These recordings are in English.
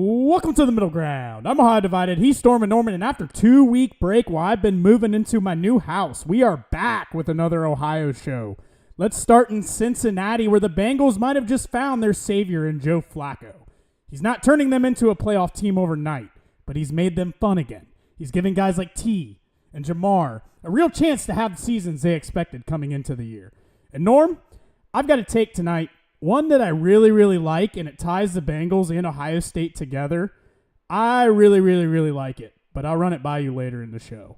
Welcome to the middle ground. I'm Ohio Divided. He's Storm and Norman, and after 2-week break, while I've been moving into my new house, we are back with another Ohio show. Let's start in Cincinnati, where the Bengals might have just found their savior in Joe Flacco. He's not turning them into a playoff team overnight, but he's made them fun again. He's giving guys like T and Jamar a real chance to have the seasons they expected coming into the year. And Norm, I've got a take tonight. One that I really like, and it ties the Bengals and Ohio State together. I really like it, but I'll run it by you later in the show.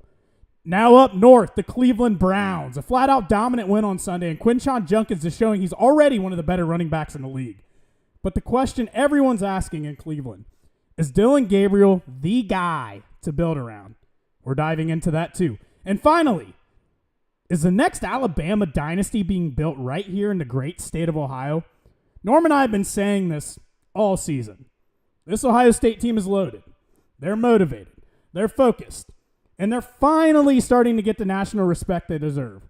Now up north, the Cleveland Browns. A flat-out dominant win on Sunday, and Quinshon Judkins is showing he's already one of the better running backs in the league. But the question everyone's asking in Cleveland, is Dylan Gabriel the guy to build around? We're diving into that too. And finally, is the next Alabama dynasty being built right here in the great state of Ohio? Norm and I have been saying this all season. This Ohio State team is loaded. They're motivated. They're focused. And they're finally starting to get the national respect they deserve.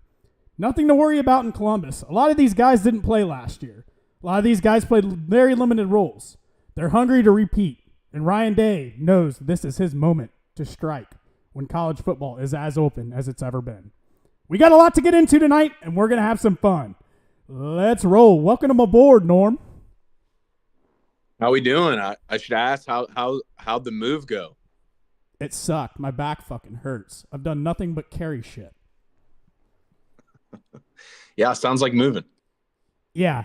Nothing to worry about in Columbus. A lot of these guys didn't play last year. A lot of these guys played very limited roles. They're hungry to repeat. And Ryan Day knows this is his moment to strike when college football is as open as it's ever been. We got a lot to get into tonight, and we're going to have some fun. Let's roll. Welcome aboard, Norm. How we doing? I should ask how'd the move go? It sucked. My back fucking hurts. I've done nothing but carry shit. Yeah, sounds like moving. Yeah,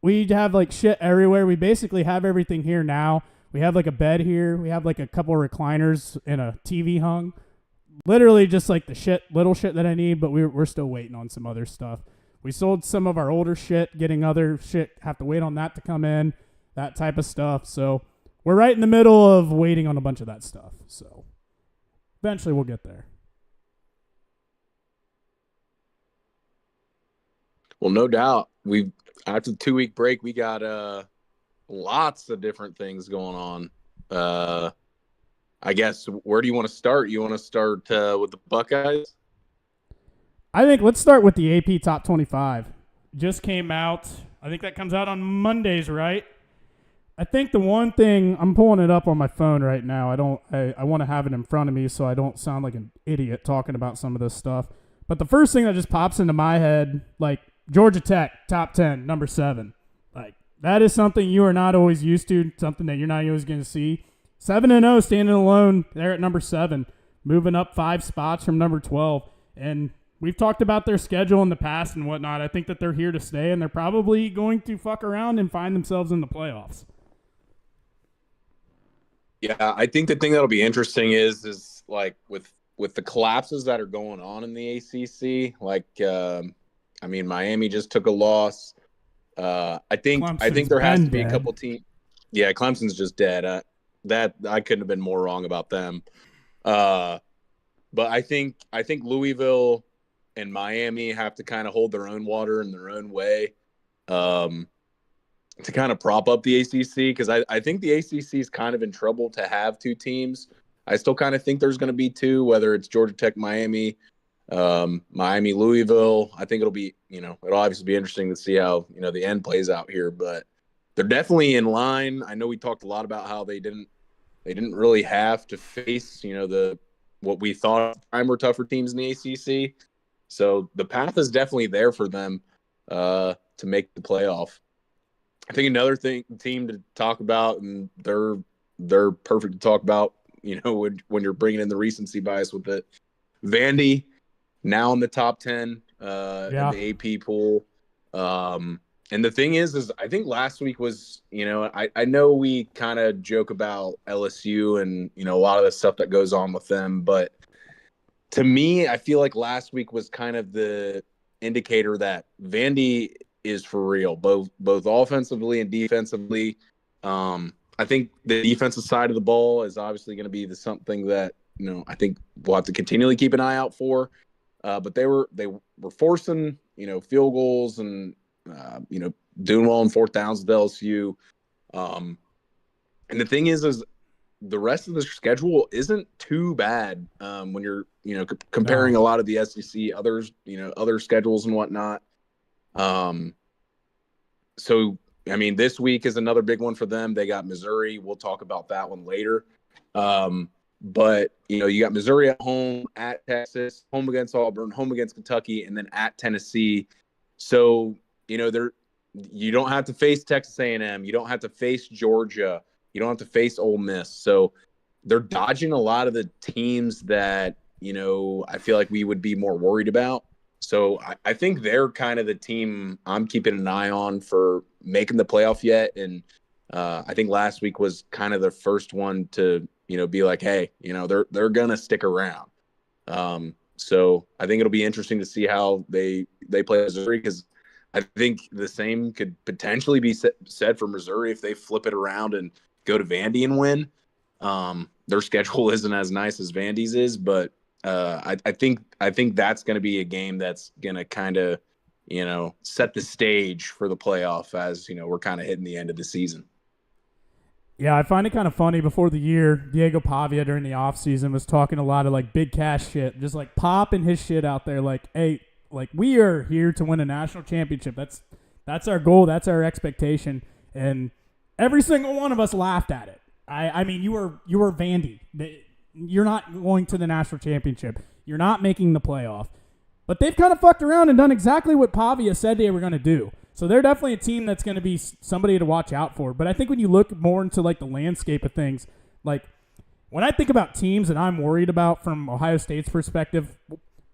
we have like shit everywhere. We basically have everything here now. We have like a bed here. We have like a couple recliners and a TV hung. Literally just like the little shit that I need, but we're still waiting on some other stuff. We sold some of our older shit, getting other shit, have to wait on that to come in, that type of stuff. So we're right in the middle of waiting on a bunch of that stuff. So eventually we'll get there. Well, no doubt. After the 2-week break, we got lots of different things going on. I guess, where do you want to start? You want to start with the Buckeyes? I think let's start with the AP Top 25. Just came out. I think that comes out on Mondays, right? I think the one thing, I'm pulling it up on my phone right now. I want to have it in front of me so I don't sound like an idiot talking about some of this stuff. But the first thing that just pops into my head, like Georgia Tech, top 10, number 7. Like, that is something you are not always used to, something that you're not always going to see. 7-0 standing alone there at number 7, moving up 5 spots from number 12. And we've talked about their schedule in the past and whatnot. I think that they're here to stay, and they're probably going to fuck around and find themselves in the playoffs. Yeah, I think the thing that'll be interesting is like with the collapses that are going on in the ACC. Like, I mean, Miami just took a loss. I think there has to be a couple teams. Yeah, Clemson's just dead. That I couldn't have been more wrong about them. But I think Louisville and Miami have to kind of hold their own water in their own way to kind of prop up the ACC, because I think the ACC is kind of in trouble to have 2 teams. I still kind of think there's going to be 2, whether it's Georgia Tech, Miami, Miami, Louisville. I think it'll obviously be interesting to see how, the end plays out here, but they're definitely in line. I know we talked a lot about how they didn't really have to face, what we thought at the time were tougher teams in the ACC. So the path is definitely there for them to make the playoff. I think another team to talk about, and they're perfect to talk about, when you're bringing in the recency bias with it. Vandy, now in the top 10 in the AP pool. And the thing is I think last week was, I know we kind of joke about LSU and, a lot of the stuff that goes on with them. But to me, I feel like last week was kind of the indicator that Vandy is for real, both offensively and defensively. I think the defensive side of the ball is obviously going to be something that, I think we'll have to continually keep an eye out for. But they were forcing, field goals and, doing well in 4th downs with LSU. And the thing is the rest of the schedule isn't too bad when you're, comparing a lot of the SEC, others, other schedules and whatnot. So I mean, this week is another big one for them. They got Missouri. We'll talk about that one later. But, you got Missouri at home, at Texas, home against Auburn, home against Kentucky, and then at Tennessee. So, you don't have to face Texas A&M. You don't have to face Georgia. You don't have to face Ole Miss. So they're dodging a lot of the teams that, I feel like we would be more worried about. So I think they're kind of the team I'm keeping an eye on for making the playoff yet. And I think last week was kind of the first one to, be like, hey, they're going to stick around. So I think it'll be interesting to see how they play Missouri, because I think the same could potentially be said for Missouri if they flip it around and go to Vandy and win. Their schedule isn't as nice as Vandy's is, but I think that's going to be a game that's going to kind of, set the stage for the playoff as, we're kind of hitting the end of the season. Yeah, I find it kind of funny. Before the year, Diego Pavia during the offseason was talking a lot of like big cash shit, just like popping his shit out there like, hey, like we are here to win a national championship. That's our goal. That's our expectation. And every single one of us laughed at it. I mean, you were Vandy. You're not going to the national championship. You're not making the playoff. But they've kind of fucked around and done exactly what Pavia said they were going to do. So they're definitely a team that's going to be somebody to watch out for. But I think when you look more into like the landscape of things, like when I think about teams that I'm worried about from Ohio State's perspective,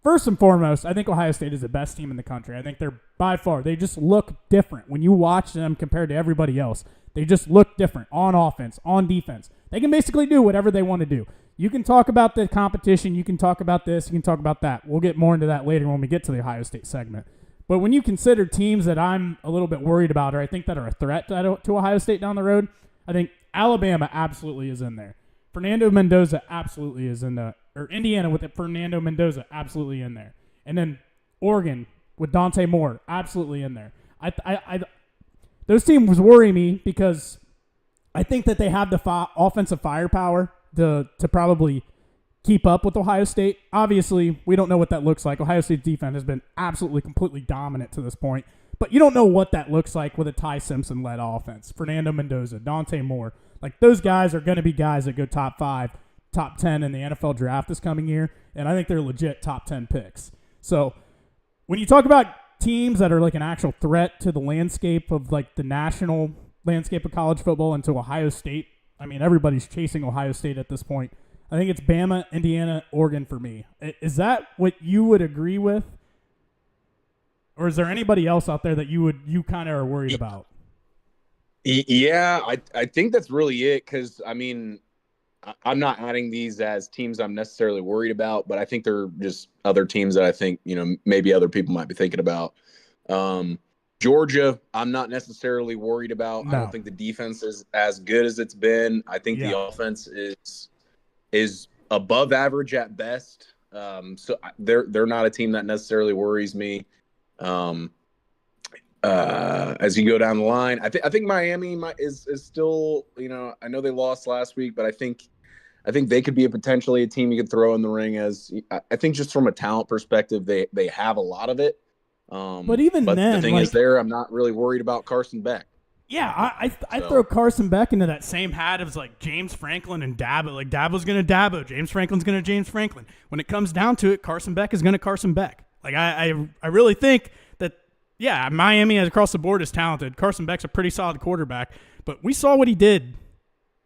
first and foremost, I think Ohio State is the best team in the country. I think they're by far, they just look different. When you watch them compared to everybody else, they just look different on offense, on defense. They can basically do whatever they want to do. You can talk about the competition. You can talk about this. You can talk about that. We'll get more into that later when we get to the Ohio State segment. But when you consider teams that I'm a little bit worried about, or I think that are a threat to Ohio State down the road, I think Alabama absolutely is in there. Fernando Mendoza absolutely is in there. Or Indiana with Fernando Mendoza absolutely in there. And then Oregon with Dante Moore absolutely in there. Those teams worry me because I think that they have the offensive firepower to probably keep up with Ohio State. Obviously, we don't know what that looks like. Ohio State's defense has been absolutely, completely dominant to this point. But you don't know what that looks like with a Ty Simpson-led offense. Fernando Mendoza, Dante Moore. Like, those guys are going to be guys that go top 5, top 10 in the NFL draft this coming year. And I think they're legit top 10 picks. So when you talk about teams that are like an actual threat to the landscape of like the national landscape of college football and to Ohio State, I mean, everybody's chasing Ohio State at this point. I think it's Bama, Indiana, Oregon for me. Is that what you would agree with? Or is there anybody else out there that you kind of are worried about? Yeah, I think that's really it, because, I mean, I'm not adding these as teams I'm necessarily worried about, but I think they're just other teams that I think, maybe other people might be thinking about. Georgia, I'm not necessarily worried about. No. I don't think the defense is as good as it's been. I think the offense is above average at best. So they're not a team that necessarily worries me. As you go down the line, I think Miami is still, I know they lost last week, but I think they could be potentially a team you could throw in the ring. As I think just from a talent perspective, they have a lot of it. But then the thing is, I'm not really worried about Carson Beck. Yeah, I throw Carson Beck into that same hat of like James Franklin and Dabo. Like Dabo's going to Dabo, James Franklin's going to James Franklin. When it comes down to it, Carson Beck is going to Carson Beck. Like I really think that, yeah, Miami across the board is talented. Carson Beck's a pretty solid quarterback, but we saw what he did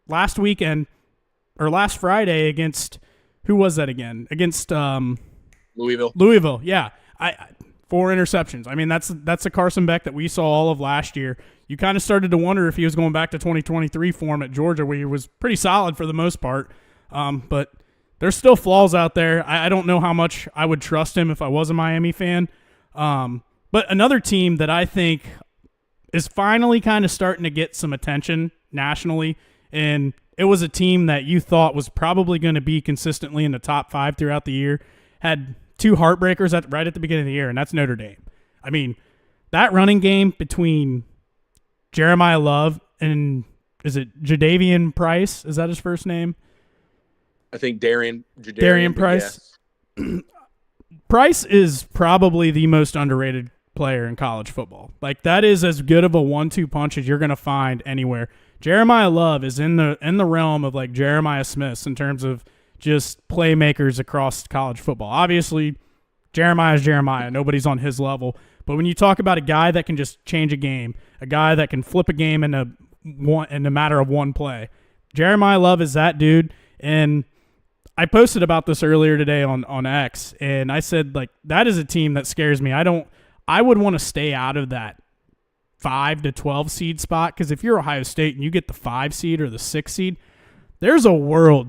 last weekend or last Friday against, who was that again? Against Louisville. Louisville, yeah. 4 interceptions. I mean, that's a Carson Beck that we saw all of last year. You kind of started to wonder if he was going back to 2023 form at Georgia, where he was pretty solid for the most part. But there's still flaws out there. I don't know how much I would trust him if I was a Miami fan. But another team that I think is finally kind of starting to get some attention nationally, and it was a team that you thought was probably going to be consistently in the top 5 throughout the year, had 2 heartbreakers right at the beginning of the year, and that's Notre Dame. I mean, that running game between Jeremiah Love and, is it Jadavian Price? Is that his first name? I think Darian Price. Yes. Price is probably the most underrated player in college football. Like, that is as good of a 1-2 punch as you're going to find anywhere. Jeremiah Love is in the realm of like Jeremiah Smith in terms of just playmakers across college football. Obviously, Jeremiah is Jeremiah. Nobody's on his level. But when you talk about a guy that can just change a game, a guy that can flip a game in a matter of one play, Jeremiah Love is that dude. And I posted about this earlier today on X, and I said, like, that is a team that scares me. I would want to stay out of that 5 to 12 seed spot, because if you're Ohio State and you get the 5 seed or the 6 seed, there's a world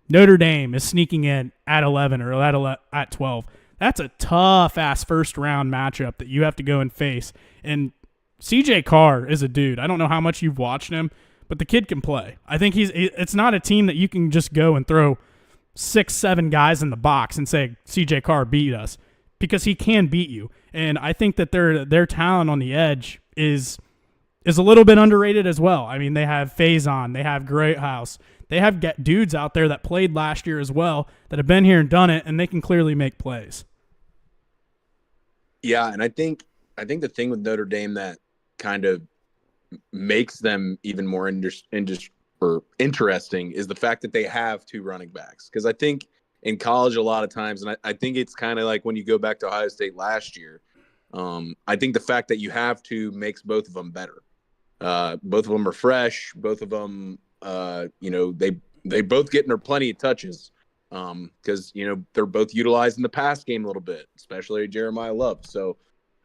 Notre Dame is sneaking in at 11 or at 12. That's a tough-ass first-round matchup that you have to go and face. And CJ Carr is a dude. I don't know how much you've watched him, but the kid can play. I think it's not a team that you can just go and throw 6-7 guys in the box and say, CJ Carr beat us, because he can beat you. And I think that their talent on the edge is a little bit underrated as well. I mean, they have Faison, they have Greathouse, they have dudes out there that played last year as well that have been here and done it, and they can clearly make plays. Yeah, and I think the thing with Notre Dame that kind of makes them even more interesting is the fact that they have 2 running backs. Because I think in college a lot of times, and I think it's kind of like when you go back to Ohio State last year, I think the fact that you have 2 makes both of them better. Both of them are fresh. Both of them, they both get in there plenty of touches. Because they're both utilizing the pass game a little bit, especially Jeremiah Love. So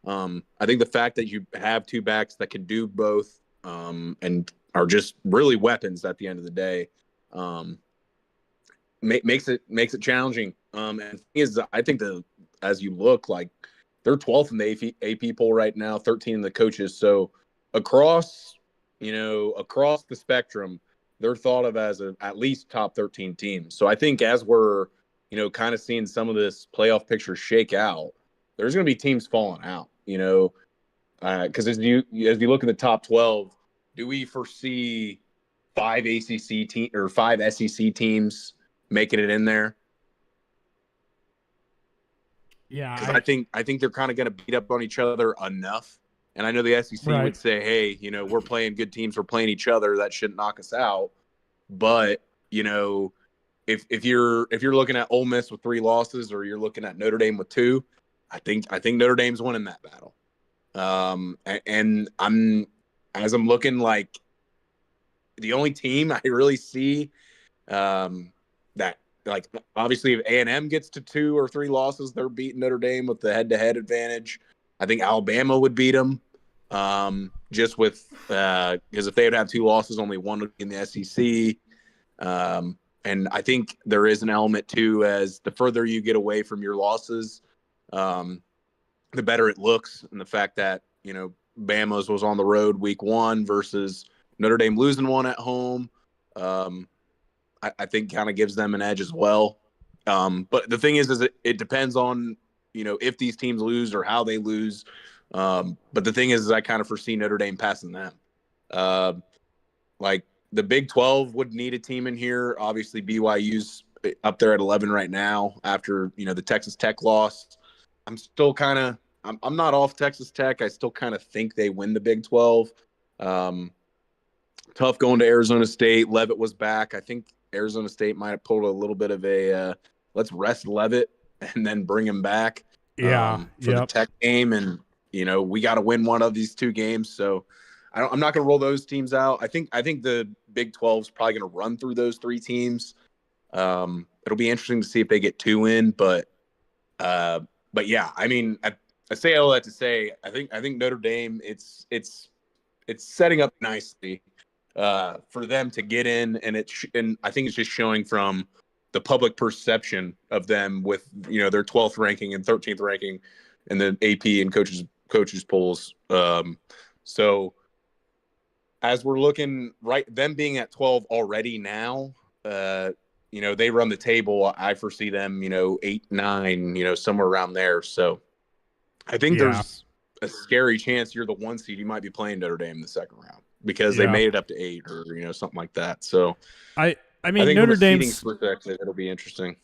I think the fact that you have 2 backs that can do both and are just really weapons at the end of the day makes it challenging. And the thing is, I think that as you look, like, they're 12th in the AP poll right now, 13 in the coaches. So across the spectrum, they're thought of as at least top 13 teams. So I think as we're, kind of seeing some of this playoff picture shake out, there's going to be teams falling out, because as you look at the top 12, do we foresee 5 ACC team or 5 SEC teams making it in there? Yeah, I think they're kind of going to beat up on each other enough. And I know the SEC would say, hey, we're playing good teams. We're playing each other. That shouldn't knock us out. But, if you're looking at Ole Miss with 3 losses, or you're looking at Notre Dame with 2, I think Notre Dame's winning that battle. And I'm looking, like, the only team I really see that, like, obviously if A&M gets to 2 or 3 losses, they're beating Notre Dame with the head-to-head advantage. I think Alabama would beat them, just with because if they would have 2 losses, only 1 would be in the SEC. And I think there is an element too, as the further you get away from your losses, the better it looks. And the fact that Bama's was on the road week 1 versus Notre Dame losing 1 at home, I think kind of gives them an edge as well. But the thing is it depends on if these teams lose or how they lose. But the thing is I kind of foresee Notre Dame passing them. Like, the Big 12 would need a team in here. Obviously, BYU's up there at 11 right now after, the Texas Tech loss. I'm still kind of – I'm not off Texas Tech. I still kind of think they win the Big 12. Tough going to Arizona State. Levitt was back. I think Arizona State might have pulled a little bit of a let's rest Levitt and then bring him back for the Tech game. And, we got to win one of these 2 games. So I'm not going to roll those teams out. I think the Big 12 is probably going to run through those 3 teams. It'll be interesting to see if they get 2 in, but yeah, I mean, I say all that to say, I think Notre Dame, it's setting up nicely for them to get in, and and I think it's just showing from the public perception of them with their 12th ranking and 13th ranking in the AP and coaches polls. So as we're looking them being at 12 already now, they run the table. I foresee them, 8, 9, somewhere around there. So I think there's a scary chance you're the 1 seed. You might be playing Notre Dame in the second round because they made it up to 8 or, something like that. So I mean, I think Notre from a Dame's seeding perspective, it'll be interesting.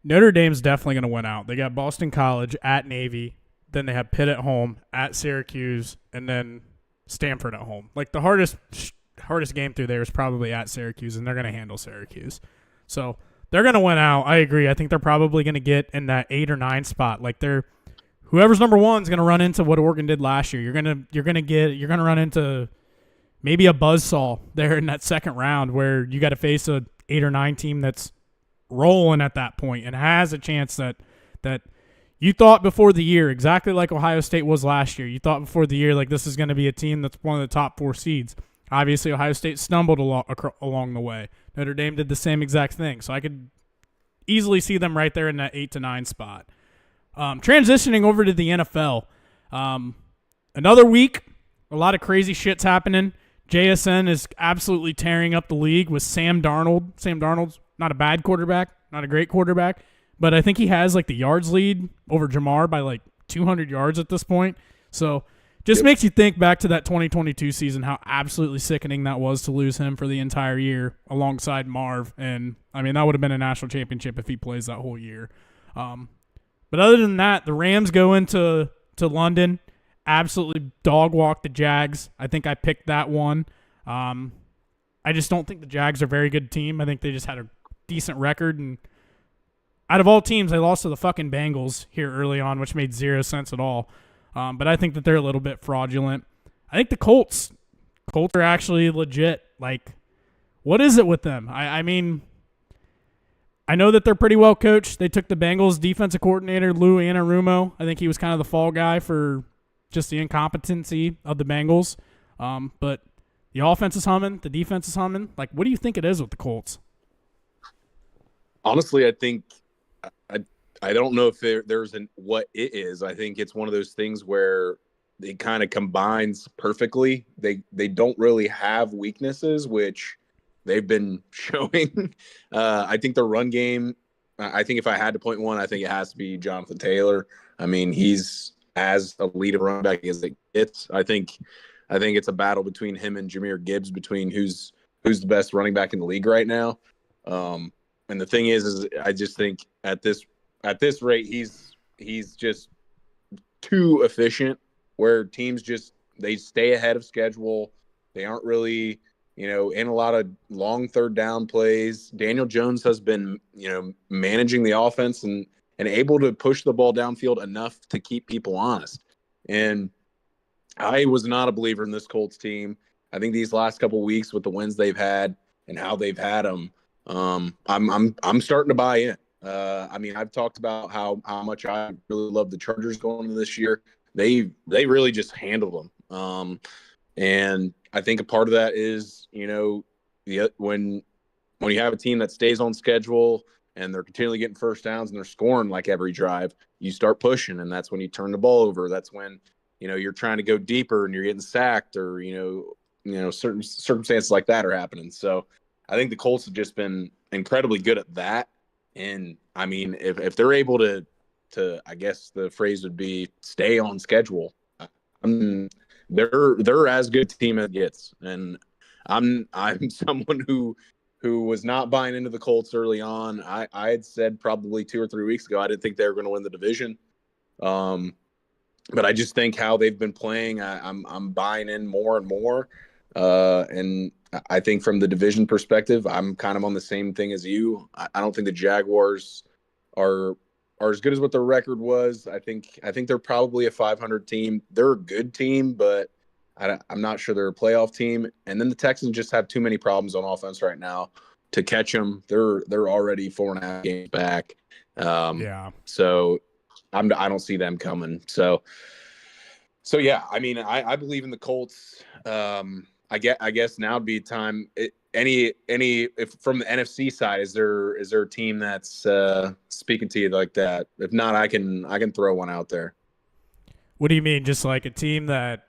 Notre Dame's definitely going to win out. They got Boston College at Navy, Then they have Pitt at home, at Syracuse, and then Stanford at home. Like the hardest game through there is probably at Syracuse, and they're going to handle Syracuse. So they're going to win out. I agree. I think they're probably going to get in that 8 or 9 spot. Like whoever's number 1 is going to run into what Oregon did last year. You're going to run into maybe a buzzsaw there in that second round where you got to face a 8 or 9 team that's rolling at that point and has a chance that you thought before the year, exactly like Ohio State was last year. You thought before the year like this is going to be a team that's one of the top 4 seeds. Obviously, Ohio State stumbled along the way. Notre Dame did the same exact thing. So I could easily see them right there in that 8 to 9 spot. Transitioning over to the NFL. Another week, a lot of crazy shit's happening. JSN is absolutely tearing up the league with Sam Darnold. Sam Darnold's not a bad quarterback, not a great quarterback, but I think he has like the yards lead over Jamar by like 200 yards at this point. So just makes you think back to that 2022 season, how absolutely sickening that was to lose him for the entire year alongside Marv. And, I mean, that would have been a national championship if he plays that whole year. But other than that, the Rams go into London, absolutely dog walk the Jags. I think I picked that one. I just don't think the Jags are a very good team. I think they just had a decent record. And out of all teams, they lost to the fucking Bengals here early on, which made 0 sense at all. But I think that they're a little bit fraudulent. I think the Colts are actually legit. Like, what is it with them? I mean, I know that they're pretty well coached. They took the Bengals defensive coordinator, Lou Anarumo. I think he was kind of the fall guy for just the incompetency of the Bengals. But the offense is humming. The defense is humming. Like, what do you think it is with the Colts? Honestly, I think I don't know if there's what it is. I think it's one of those things where it kind of combines perfectly. They don't really have weaknesses, which they've been showing. I think the run game, I think if I had to point one, I think it has to be Jonathan Taylor. I mean, he's as elite a running back as it gets. I think it's a battle between him and Jahmyr Gibbs between who's the best running back in the league right now. And the thing is I just think at this rate, he's just too efficient where teams they stay ahead of schedule. They aren't really, in a lot of long third down plays. Daniel Jones has been, managing the offense and able to push the ball downfield enough to keep people honest. And I was not a believer in this Colts team. I think these last couple of weeks with the wins they've had and how they've had them, I'm starting to buy in. I mean, I've talked about how much I really love the Chargers going into this year. They really just handled them. And I think a part of that is, when you have a team that stays on schedule and they're continually getting first downs and they're scoring like every drive, you start pushing, and that's when you turn the ball over. That's when, you're trying to go deeper and you're getting sacked or, certain circumstances like that are happening. So I think the Colts have just been incredibly good at that. And I mean, if they're able to I guess the phrase would be stay on schedule, they're as good a team as it gets. And I'm someone who was not buying into the Colts early on. I had said probably 2 or 3 weeks ago I didn't think they were going to win the division. But I just think how they've been playing, I'm buying in more and more. And I think from the division perspective, I'm kind of on the same thing as you. I don't think the Jaguars are as good as what their record was. I think they're probably a 500 team. They're a good team, but I'm not sure they're a playoff team. And then the Texans just have too many problems on offense right now to catch them. They're already 4.5 games back. So I don't see them coming. So yeah, I mean, I believe in the Colts. I guess now would be time. If from the NFC side, is there a team that's speaking to you like that? If not, I can throw one out there. What do you mean? Just like a team that,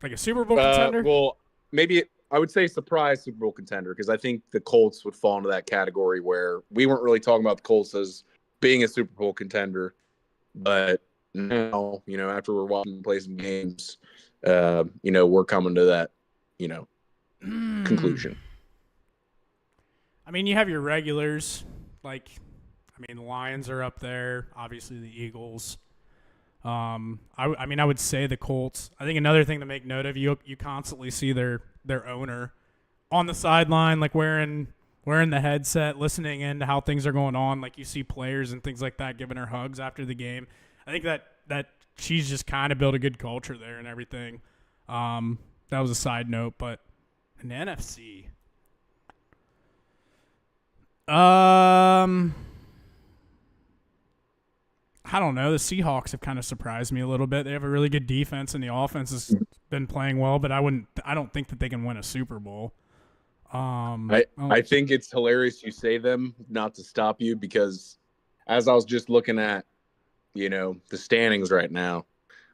like a Super Bowl contender? Well, maybe I would say surprise Super Bowl contender, because I think the Colts would fall into that category where we weren't really talking about the Colts as being a Super Bowl contender, but now, after we're watching them play some games, we're coming to that, conclusion. I mean, you have your regulars, the Lions are up there, obviously the Eagles. I mean, I would say the Colts. I think another thing to make note of, you constantly see their owner on the sideline, like wearing the headset, listening in to how things are going on. Like you see players and things like that giving her hugs after the game. I think that she's just kind of built a good culture there and everything. That was a side note, but in the NFC, I don't know. The Seahawks have kind of surprised me a little bit. They have a really good defense, and the offense has been playing well. But I don't think that they can win a Super Bowl. I think it's hilarious you say them, not to stop you, because as I was just looking at, the standings right now,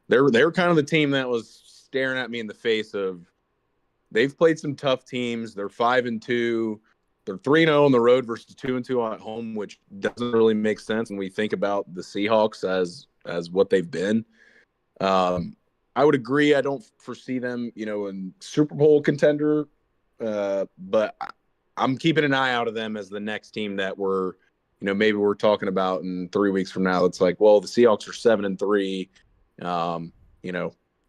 they're kind of the team that was staring at me in the face of. They've played some tough teams. They're 5-2. They're 3-0 on the road versus 2-2 at home, which doesn't really make sense when we think about the Seahawks as what they've been. I would agree. I don't foresee them, in Super Bowl contender, but I'm keeping an eye out of them as the next team that maybe we're talking about in 3 weeks from now. It's like, well, the Seahawks are 7-3.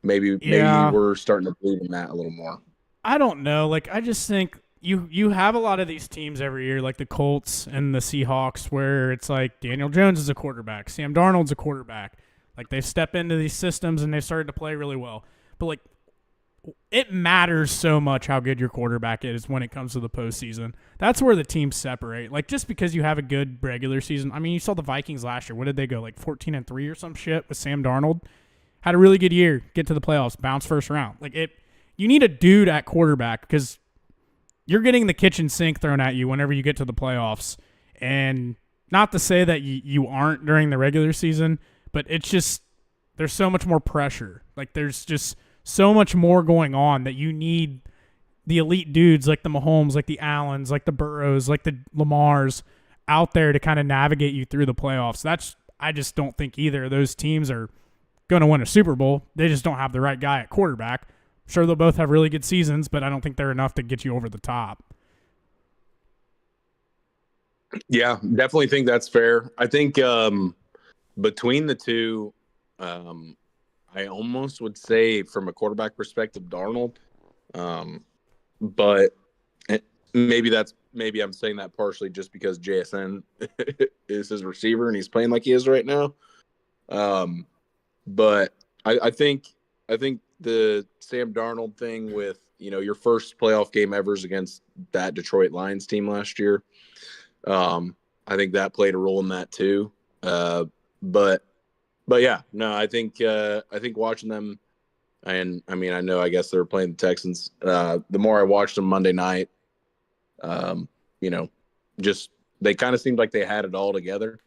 Maybe we're starting to believe in that a little more. I don't know. Like, I just think you have a lot of these teams every year, like the Colts and the Seahawks, where it's like Daniel Jones is a quarterback, Sam Darnold's a quarterback. Like, they've stepped into these systems and they've started to play really well. But, like, it matters so much how good your quarterback is when it comes to the postseason. That's where the teams separate. Like, just because you have a good regular season. I mean, you saw the Vikings last year. What did they go, like 14-3 or some shit with Sam Darnold? Had a really good year, get to the playoffs, bounce first round. Like, you need a dude at quarterback because you're getting the kitchen sink thrown at you whenever you get to the playoffs. And not to say that you aren't during the regular season, but it's just there's so much more pressure. Like, there's just so much more going on that you need the elite dudes like the Mahomes, like the Allens, like the Burrows, like the Lamars out there to kind of navigate you through the playoffs. I just don't think either of those teams are going to win a Super Bowl. They just don't have the right guy at quarterback. Sure, they'll both have really good seasons, but I don't think they're enough to get you over the top. Yeah, definitely think that's fair. I think between the two, I almost would say from a quarterback perspective, Darnold. But maybe I'm saying that partially just because JSN is his receiver and he's playing like he is right now. But I think the Sam Darnold thing with, your first playoff game ever is against that Detroit Lions team last year. I think that played a role in that too. But yeah, no, I think watching them, and I mean, I guess they were playing the Texans. The more I watched them Monday night, just they kind of seemed like they had it all together,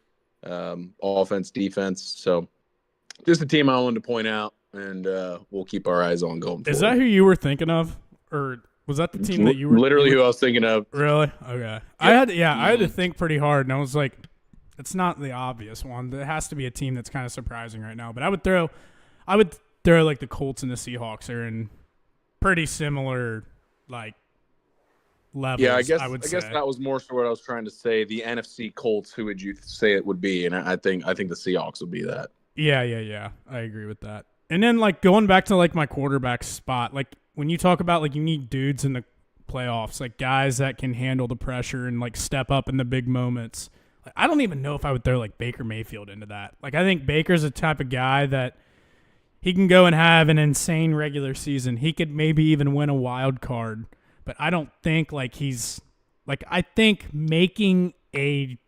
offense, defense. So just a team I wanted to point out, and we'll keep our eyes on going forward. Is that who you were thinking of, or was that the team that you were literally who I was thinking of? Really? Okay. Yep. I had to think pretty hard, and I was like, it's not the obvious one. There has to be a team that's kind of surprising right now. But I would throw like the Colts and the Seahawks are in pretty similar like levels. Yeah, I guess that was more so what I was trying to say. The NFC Colts, who would you say it would be? And I think the Seahawks would be that. Yeah. I agree with that. And then like going back to like my quarterback spot, like when you talk about like you need dudes in the playoffs, like guys that can handle the pressure and like step up in the big moments. Like, I don't even know if I would throw like Baker Mayfield into that. Like I think Baker's the type of guy that he can go and have an insane regular season. He could maybe even win a wild card, but I don't think like he's like I think making a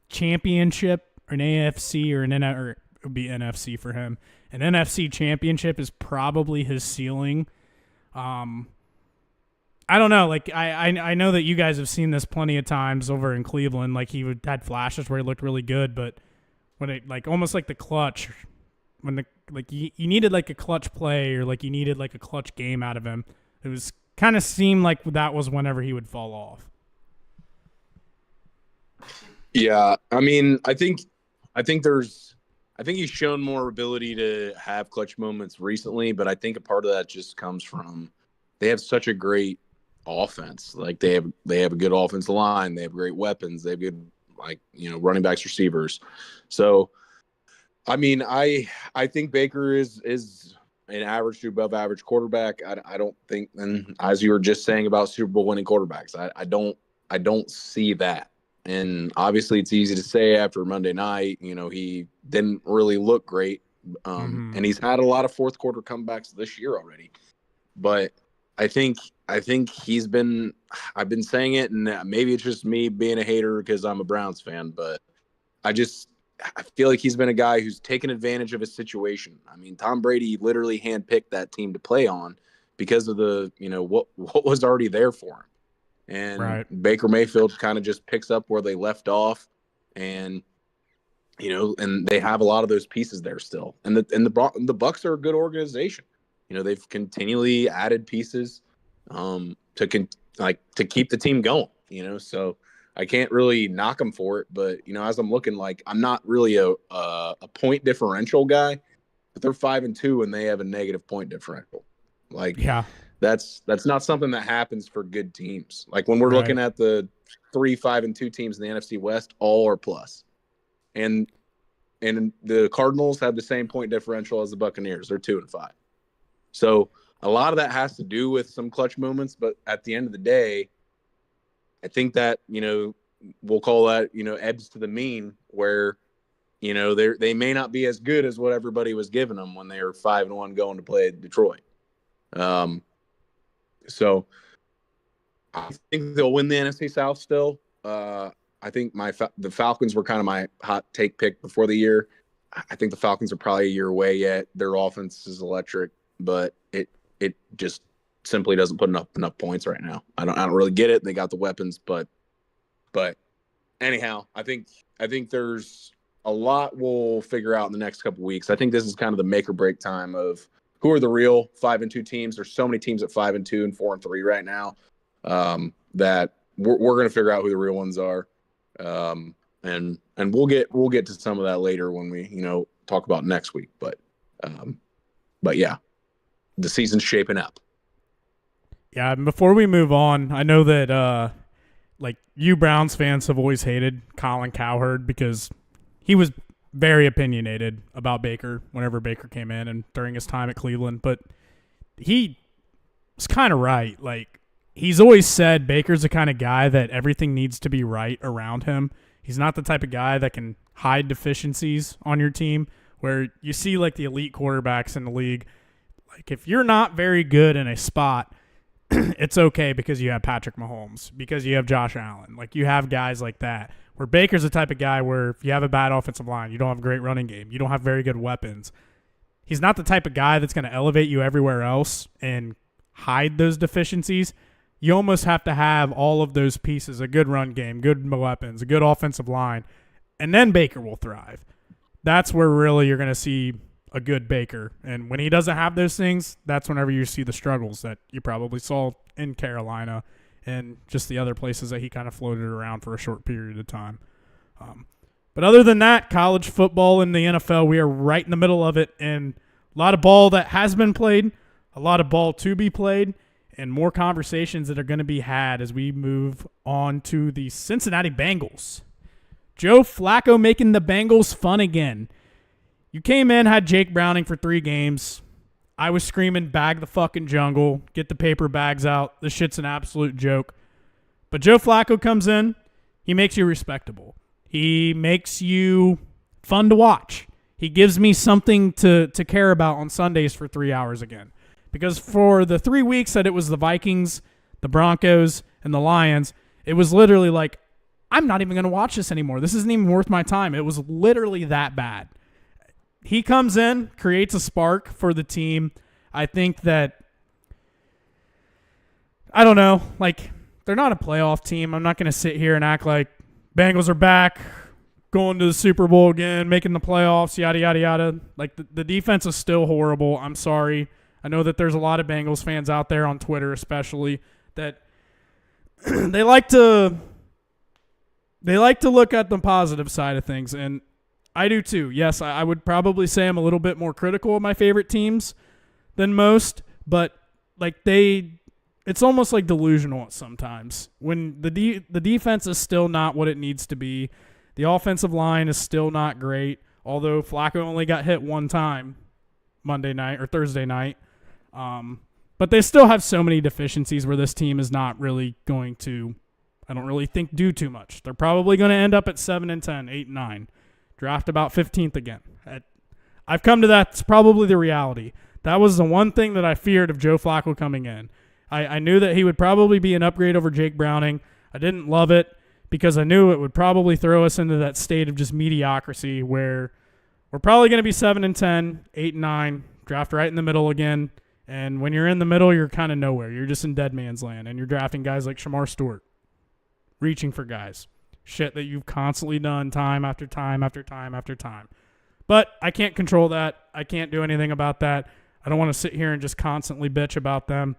championship or an AFC or or it would be NFC for him. An NFC championship is probably his ceiling. I don't know. Like I know that you guys have seen this plenty of times over in Cleveland. Like he had flashes where he looked really good, but when it like almost like the clutch, when the like you needed like a clutch play or like you needed like a clutch game out of him, it was kind of seemed like that was whenever he would fall off. Yeah, I mean, I think he's shown more ability to have clutch moments recently, but I think a part of that just comes from they have such a great offense. Like they have a good offensive line, they have great weapons, they have good running backs, receivers. So I mean, I think Baker is an average to above average quarterback. I don't think, and as you were just saying about Super Bowl winning quarterbacks, I don't see that. And obviously, it's easy to say after Monday night. You know, he didn't really look great, and he's had a lot of fourth quarter comebacks this year already. But I think he's been. I've been saying it, and maybe it's just me being a hater because I'm a Browns fan, but I feel like he's been a guy who's taken advantage of his situation. I mean, Tom Brady literally handpicked that team to play on because of the, you know, what was already there for him. And Right. Baker Mayfield kind of just picks up where they left off, and you know, and they have a lot of those pieces there still. And the Bucs are a good organization. You know, they've continually added pieces to keep the team going. You know, so I can't really knock them for it, but you know, as I'm looking, like I'm not really a point differential guy, but they're 5-2 and they have a negative point differential. Like, Yeah. that's not something that happens for good teams. Like when we're looking at the 3-5-2 teams in the NFC West, all are plus, and the Cardinals have the same point differential as the Buccaneers. They're 2-5. So a lot of that has to do with some clutch moments, but at the end of the day, I think that, you know, we'll call that, you know, ebbs to the mean, where, you know, they may not be as good as what everybody was giving them when they were 5-1 going to play Detroit. So I think they'll win the NFC South still. I think the Falcons were kind of my hot take pick before the year. I think the Falcons are probably a year away yet. Their offense is electric, but it just simply doesn't put enough points right now. I don't really get it. They got the weapons, but anyhow, I think there's a lot we'll figure out in the next couple of weeks. I think this is kind of the make or break time of who are the real 5-2 teams. There's so many teams at 5-2 and 4-3 right now that we're going to figure out who the real ones are, and we'll get to some of that later when we, you know, talk about next week. But yeah, the season's shaping up. Yeah, and before we move on, I know that like you Browns fans have always hated Colin Cowherd because he was very opinionated about Baker whenever Baker came in and during his time at Cleveland, but he was kind of right. Like, he's always said Baker's the kind of guy that everything needs to be right around him. He's not the type of guy that can hide deficiencies on your team, where you see like the elite quarterbacks in the league. Like, if you're not very good in a spot, it's okay because you have Patrick Mahomes, because you have Josh Allen. Like, you have guys like that. Where Baker's the type of guy where if you have a bad offensive line, you don't have a great running game, you don't have very good weapons, he's not the type of guy that's going to elevate you everywhere else and hide those deficiencies. You almost have to have all of those pieces, a good run game, good weapons, a good offensive line, and then Baker will thrive. That's where really you're going to see a good Baker. And when he doesn't have those things, that's whenever you see the struggles that you probably saw in Carolina and just the other places that he kind of floated around for a short period of time. But other than that, college football and the NFL, we are right in the middle of it, and a lot of ball that has been played, a lot of ball to be played, and more conversations that are going to be had as we move on to the Cincinnati Bengals. Joe Flacco making the Bengals fun again. You came in, had Jake Browning for 3 games. I was screaming, bag the fucking jungle, get the paper bags out. This shit's an absolute joke. But Joe Flacco comes in, he makes you respectable. He makes you fun to watch. He gives me something to care about on Sundays for 3 hours again. Because for the 3 weeks that it was the Vikings, the Broncos, and the Lions, it was literally like, I'm not even going to watch this anymore. This isn't even worth my time. It was literally that bad. He comes in, creates a spark for the team. I think that, I don't know, like, they're not a playoff team. I'm not going to sit here and act like Bengals are back, going to the Super Bowl again, making the playoffs, yada, yada, yada. Like, the defense is still horrible. I'm sorry. I know that there's a lot of Bengals fans out there on Twitter especially that they like to look at the positive side of things, and I do too. Yes, I would probably say I'm a little bit more critical of my favorite teams than most, but like it's almost like delusional sometimes. When the defense is still not what it needs to be, the offensive line is still not great. although Flacco only got hit one time Monday night or Thursday night. But they still have so many deficiencies where this team is not really going to, I don't really think, do too much. They're probably going to end up at 7-10, 8-9. Draft about 15th again. I've come to that's probably the reality. That was the one thing that I feared of Joe Flacco coming in. I knew that he would probably be an upgrade over Jake Browning. I didn't love it because I knew it would probably throw us into that state of just mediocrity where we're probably going to be 7-10, 8-9, draft right in the middle again. And when you're in the middle, you're kind of nowhere. You're just in dead man's land, and you're drafting guys like Shamar Stewart, reaching for guys. Shit that you've constantly done time after time after time after time. But I can't control that. I can't do anything about that. I don't want to sit here and just constantly bitch about them.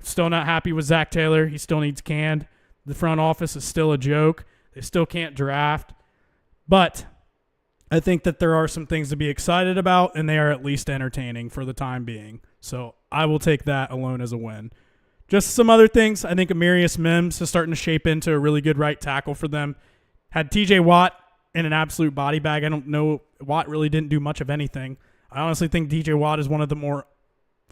Still not happy with Zach Taylor. He still needs canned. The front office is still a joke. They still can't draft. But I think that there are some things to be excited about, and they are at least entertaining for the time being. So I will take that alone as a win. Just some other things. I think Amarius Mims is starting to shape into a really good right tackle for them. Had TJ Watt in an absolute body bag. I don't know. Watt really didn't do much of anything. I honestly think TJ Watt is one of the more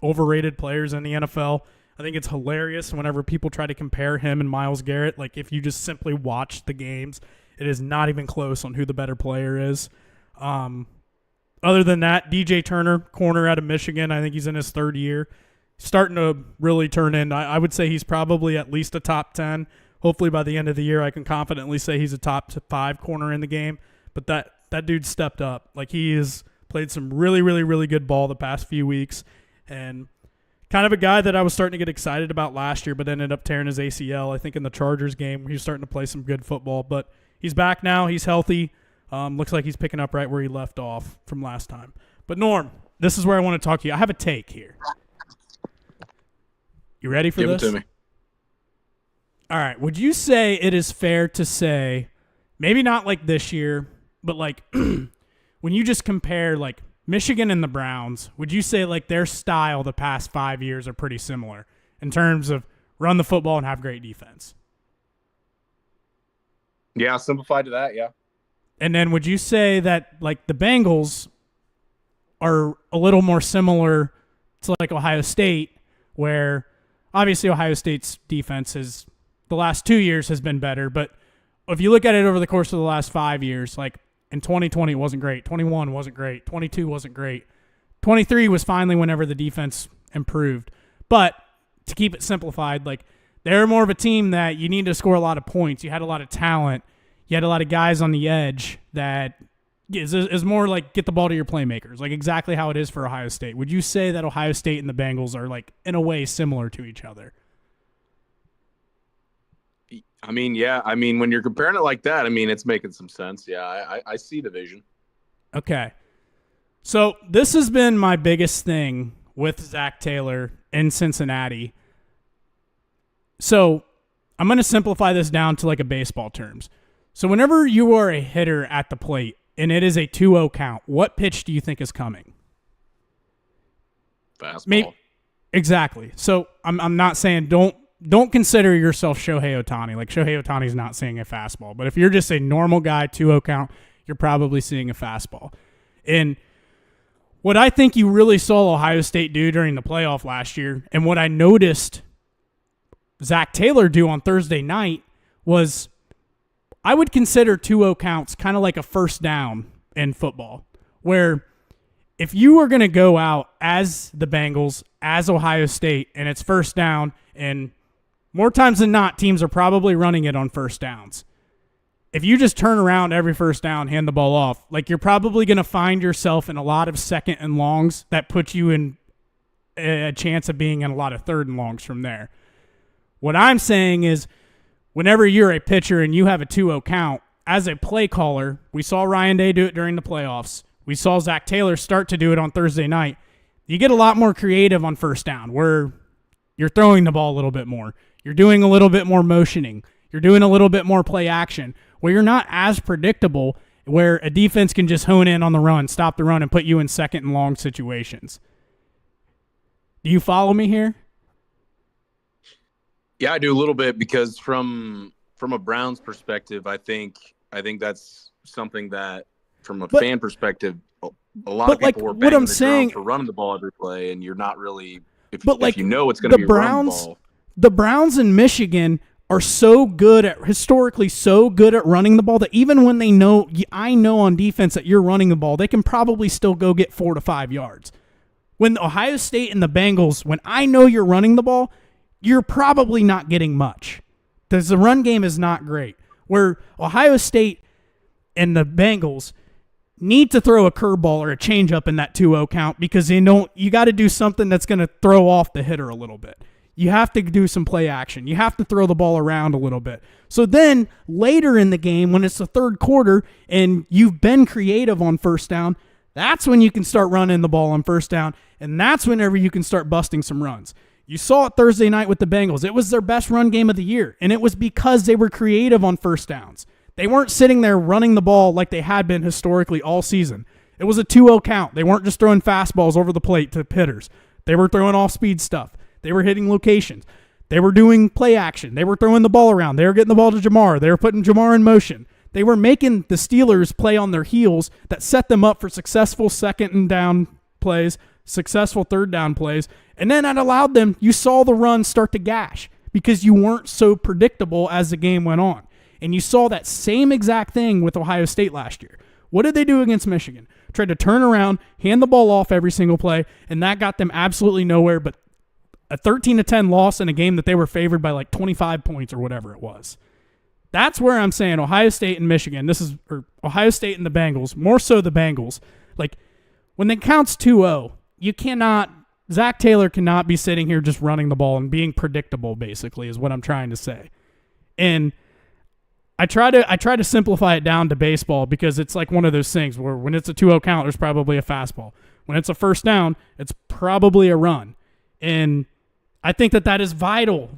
overrated players in the NFL. I think it's hilarious whenever people try to compare him and Myles Garrett. Like, if you just simply watch the games, it is not even close on who the better player is. Other than that, DJ Turner, corner out of Michigan, I think he's in his third year. Starting to really turn in. I would say he's probably at least a top 10. Hopefully by the end of the year, I can confidently say he's a top 5 corner in the game. But that dude stepped up. Like, he has played some really, really, really good ball the past few weeks. And kind of a guy that I was starting to get excited about last year, but ended up tearing his ACL, I think, in the Chargers game. He was starting to play some good football. But he's back now. He's healthy. Looks like he's picking up right where he left off from last time. But, Norm, this is where I want to talk to you. I have a take here. You ready for this? Give it to me. All right. Would you say it is fair to say, maybe not like this year, but like when you just compare like Michigan and the Browns, would you say like their style the past 5 years are pretty similar in terms of run the football and have great defense? Yeah, simplified to that, yeah. And then would you say that like the Bengals are a little more similar to like Ohio State, where obviously Ohio State's defense is the last 2 years has been better, but if you look at it over the course of the last 5 years, like in 2020 it wasn't great, 21 wasn't great, 22 wasn't great, 23 was finally whenever the defense improved. But to keep it simplified, like they're more of a team that you need to score a lot of points. You had a lot of talent. You had a lot of guys on the edge that is more like get the ball to your playmakers, like exactly how it is for Ohio State. Would you say that Ohio State and the Bengals are like in a way similar to each other? I mean, yeah. I mean, when you're comparing it like that, I mean, it's making some sense. Yeah, I see the vision. Okay. So this has been my biggest thing with Zach Taylor in Cincinnati. So I'm going to simplify this down to like a baseball terms. So whenever you are a hitter at the plate and it is a 2-0 count, what pitch do you think is coming? Fastball. Exactly. So I'm not saying don't consider yourself Shohei Ohtani. Like Shohei Ohtani's not seeing a fastball. But if you're just a normal guy, 2-0 count, you're probably seeing a fastball. And what I think you really saw Ohio State do during the playoff last year, and what I noticed Zach Taylor do on Thursday night, was I would consider 2-0 counts kind of like a first down in football, where if you are going to go out as the Bengals, as Ohio State, and it's first down, and more times than not, teams are probably running it on first downs. If you just turn around every first down, hand the ball off, like you're probably going to find yourself in a lot of second and longs that put you in a chance of being in a lot of third and longs from there. What I'm saying is whenever you're a pitcher and you have a 2-0 count, as a play caller, we saw Ryan Day do it during the playoffs. We saw Zach Taylor start to do it on Thursday night. You get a lot more creative on first down where you're throwing the ball a little bit more. You're doing a little bit more motioning. You're doing a little bit more play action where you're not as predictable, where a defense can just hone in on the run, stop the run, and put you in second and long situations. Do you follow me here? Yeah, I do a little bit, because from a Browns perspective, I think that's something that from a fan perspective a lot But of people like were what banging I'm the saying, drum for running the ball every play, and you're not really but if like you know it's going to the be a run Browns, ball. the Browns in Michigan are historically so good at running the ball that even when I know on defense that you're running the ball, they can probably still go get 4 to 5 yards. When Ohio State and the Bengals, when I know you're running the ball, you're probably not getting much because the run game is not great. Where Ohio State and the Bengals need to throw a curveball or a changeup in that 2-0 count because you got to do something that's going to throw off the hitter a little bit. You have to do some play action. You have to throw the ball around a little bit. So then later in the game, when it's the third quarter and you've been creative on first down, that's when you can start running the ball on first down, and that's whenever you can start busting some runs. You saw it Thursday night with the Bengals. It was their best run game of the year, and it was because they were creative on first downs. They weren't sitting there running the ball like they had been historically all season. It was a 2-0 count. They weren't just throwing fastballs over the plate to hitters. They were throwing off-speed stuff. They were hitting locations. They were doing play action. They were throwing the ball around. They were getting the ball to Jamar. They were putting Jamar in motion. They were making the Steelers play on their heels that set them up for successful second and down plays, successful third down plays, and then that allowed them, you saw the run start to gash because you weren't so predictable as the game went on. And you saw that same exact thing with Ohio State last year. What did they do against Michigan? Tried to turn around, hand the ball off every single play, and that got them absolutely nowhere but a 13-10 loss in a game that they were favored by like 25 points or whatever it was. That's where I'm saying Ohio State and Michigan, or Ohio State and the Bengals, more so the Bengals. Like, when it counts 2-0, Zach Taylor cannot be sitting here just running the ball and being predictable, basically, is what I'm trying to say. And I try to simplify it down to baseball because it's like one of those things where when it's a 2-0 count, there's probably a fastball. When it's a first down, it's probably a run. And I think that is vital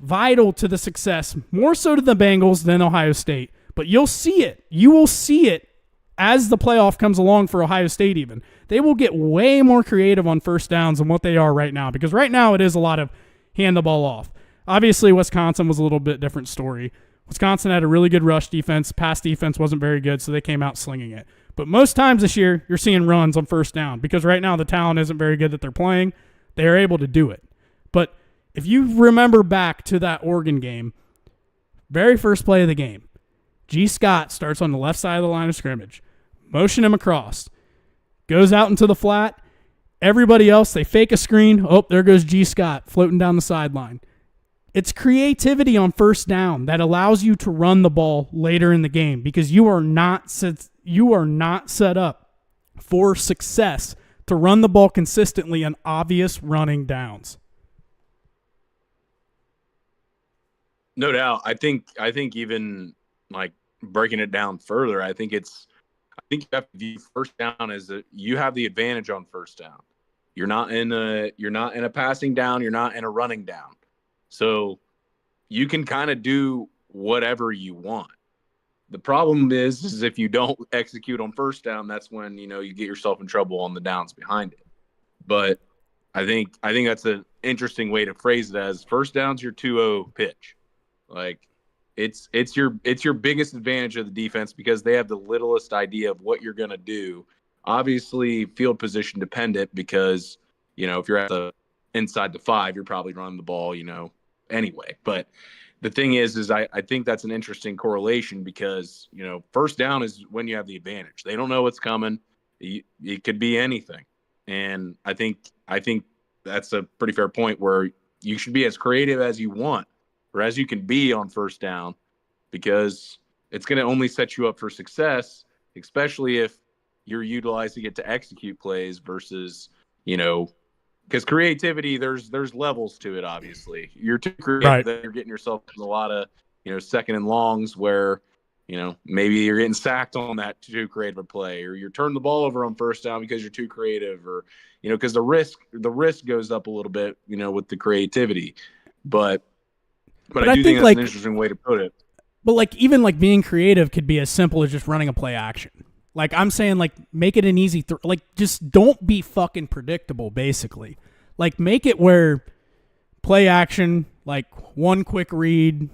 to the success, more so to the Bengals than Ohio State. But you'll see it. You will see it as the playoff comes along for Ohio State even. They will get way more creative on first downs than what they are right now because right now it is a lot of hand the ball off. Obviously, Wisconsin was a little bit different story. Wisconsin had a really good rush defense. Pass defense wasn't very good, so they came out slinging it. But most times this year, you're seeing runs on first down because right now the talent isn't very good that they're playing. They are able to do it. But if you remember back to that Oregon game, very first play of the game, G. Scott starts on the left side of the line of scrimmage, motion him across, goes out into the flat. Everybody else, they fake a screen. Oh, there goes G. Scott floating down the sideline. It's creativity on first down that allows you to run the ball later in the game because you are not set up for success to run the ball consistently on obvious running downs. No doubt. I think even like breaking it down further, I think you have to view first down as you have the advantage on first down. You're not in a passing down, you're not in a running down. So you can kind of do whatever you want. The problem is if you don't execute on first down, that's when, you get yourself in trouble on the downs behind it. But I think that's an interesting way to phrase it as first down's your 2-0 pitch. Like it's your biggest advantage of the defense because they have the littlest idea of what you're going to do. Obviously field position dependent because, if you're at the inside the 5, you're probably running the ball, anyway. But the thing is I think that's an interesting correlation because, first down is when you have the advantage. They don't know what's coming. It could be anything. And I think that's a pretty fair point where you should be as creative as you want or as you can be on first down because it's going to only set you up for success, especially if you're utilizing it to execute plays versus, because creativity, there's levels to it, obviously. You're too creative, right. That you're getting yourself in a lot of, second and longs where, maybe you're getting sacked on that too creative a play, or you're turning the ball over on first down because you're too creative, or, because the risk goes up a little bit, with the creativity. But I do think that's an interesting way to put it. But even being creative could be as simple as just running a play action. Like I'm saying, make it an easy just don't be fucking predictable, basically. Make it where play action, one quick read,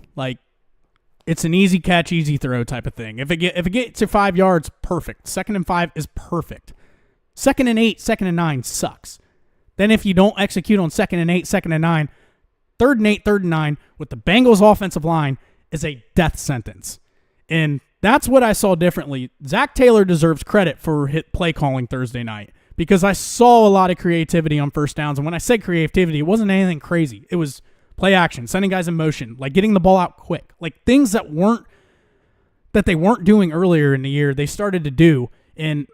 it's an easy catch, easy throw type of thing. If it gets to 5 yards, perfect. 2nd and 5 is perfect. 2nd and 8, 2nd and 9 sucks. Then if you don't execute on 2nd and 8, 2nd and 9, 3rd and 8, 3rd and 9 with the Bengals offensive line is a death sentence. And that's what I saw differently. Zach Taylor deserves credit for play calling Thursday night because I saw a lot of creativity on first downs. And when I said creativity, it wasn't anything crazy. It was play action, sending guys in motion, like getting the ball out quick, like things that they weren't doing earlier in the year. They started to do. And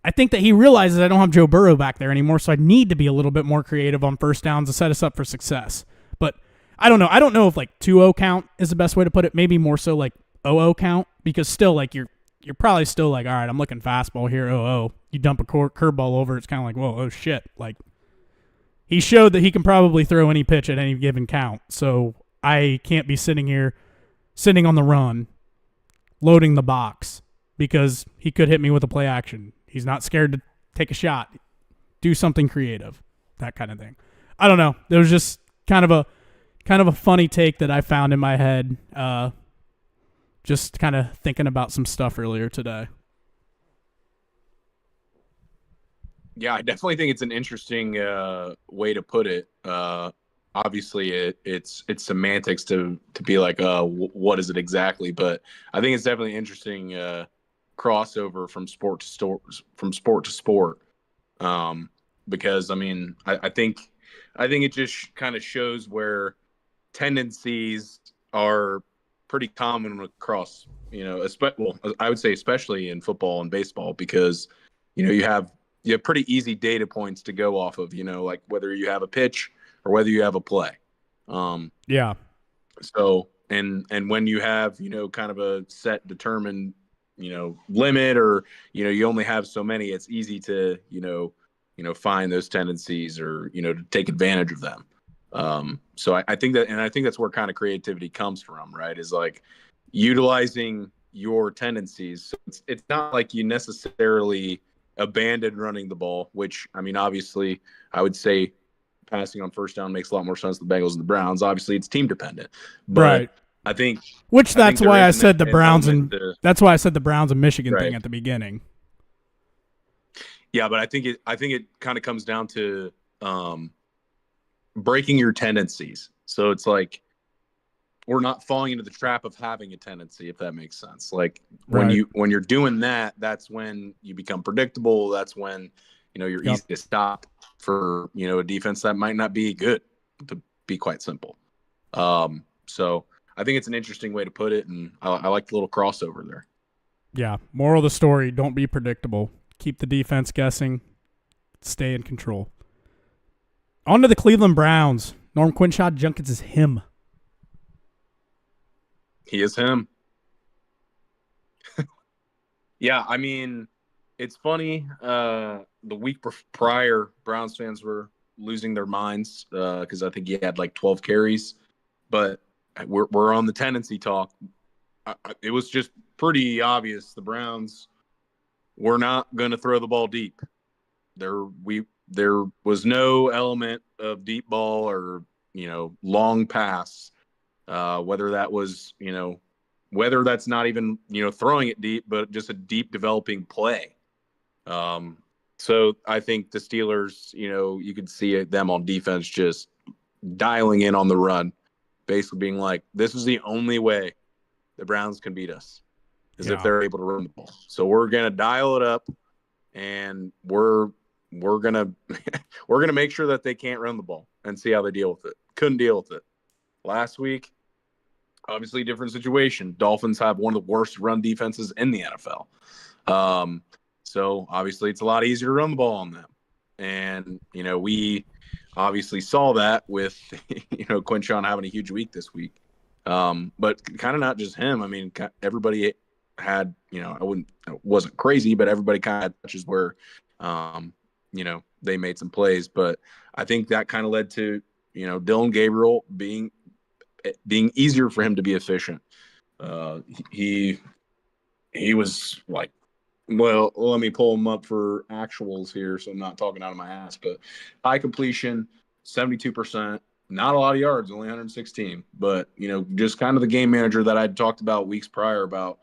I think that he realizes I don't have Joe Burrow back there anymore, so I need to be a little bit more creative on first downs to set us up for success. But I don't know. I don't know if like 2-0 count is the best way to put it. Maybe more so like 0-0 count, because still like you're probably still like, all right, I'm looking fastball here, 0-0. You dump a curveball over, it's kind of like, whoa, oh shit. Like he showed that he can probably throw any pitch at any given count. So I can't be sitting on the run, loading the box, because he could hit me with a play action. He's not scared to take a shot, do something creative, that kind of thing. I don't know. There was just kind of a funny take that I found in my head, just kind of thinking about some stuff earlier today. Yeah, I definitely think it's an interesting way to put it. Obviously, it's semantics to be like, what is it exactly? But I think it's definitely interesting crossover from sport to sport. Because I mean, I think it just kind of shows where tendencies are pretty common across, I would say especially in football and baseball, because you have pretty easy data points to go off of, like whether you have a pitch or whether you have a play. Yeah. So and when you have kind of a set determined limit, or you only have so many, it's easy to find those tendencies, or to take advantage of them. So I think that's where kind of creativity comes from, right? Is like utilizing your tendencies. So it's not like you necessarily abandon running the ball, which, I mean, obviously I would say passing on first down makes a lot more sense than the Bengals and the Browns. Obviously it's team dependent, but right. I think that's why I said the Browns and Michigan right. thing at the beginning. Yeah, but I think it kind of comes down to breaking your tendencies. So it's like we're not falling into the trap of having a tendency, if that makes sense. Like when you're doing that, that's when you become predictable. That's when you're easy to stop for a defense that might not be good, to be quite simple. So I think it's an interesting way to put it, and I like the little crossover there. Yeah. Moral of the story: don't be predictable. Keep the defense guessing. Stay in control. On to the Cleveland Browns. Norm Quinshaw, Judkins is him. He is him. Yeah, I mean, it's funny. The week prior, Browns fans were losing their minds because I think he had like 12 carries. But we're on the tendency talk. It was just pretty obvious the Browns were not going to throw the ball deep. There was no element of deep ball or long pass. Whether that was whether that's not even throwing it deep, but just a deep developing play. So I think the Steelers, you could see them on defense just dialing in on the run, basically being like, this is the only way the Browns can beat us, is if they're able to run the ball. So we're gonna dial it up, and we're gonna make sure that they can't run the ball and see how they deal with it. Couldn't deal with it last week. Obviously, different situation. Dolphins have one of the worst run defenses in the NFL. So obviously it's a lot easier to run the ball on them. And, we obviously saw that with, Quinshaw having a huge week this week. But kind of not just him. I mean, everybody had, it wasn't crazy, but everybody kind of had touches where, they made some plays. But I think that kind of led to, Dylan Gabriel being easier for him to be efficient. He was like, well, let me pull him up for actuals here, so I'm not talking out of my ass, but high completion, 72%, not a lot of yards, only 116, but just kind of the game manager that I talked about weeks prior about,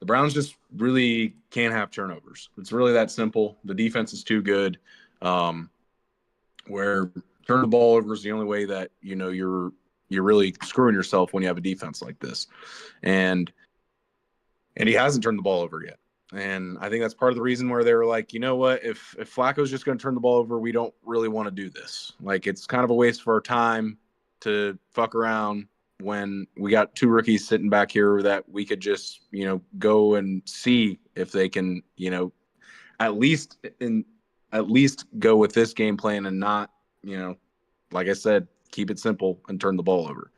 The Browns just really can't have turnovers. It's really that simple. The defense is too good. Where turn the ball over is the only way that you're really screwing yourself when you have a defense like this. And he hasn't turned the ball over yet. And I think that's part of the reason where they were like, you know what, if Flacco's just going to turn the ball over, we don't really want to do this. Like, it's kind of a waste of our time to fuck around when we got two rookies sitting back here that we could just, go and see if they can, at least go with this game plan and not, like I said, keep it simple and turn the ball over.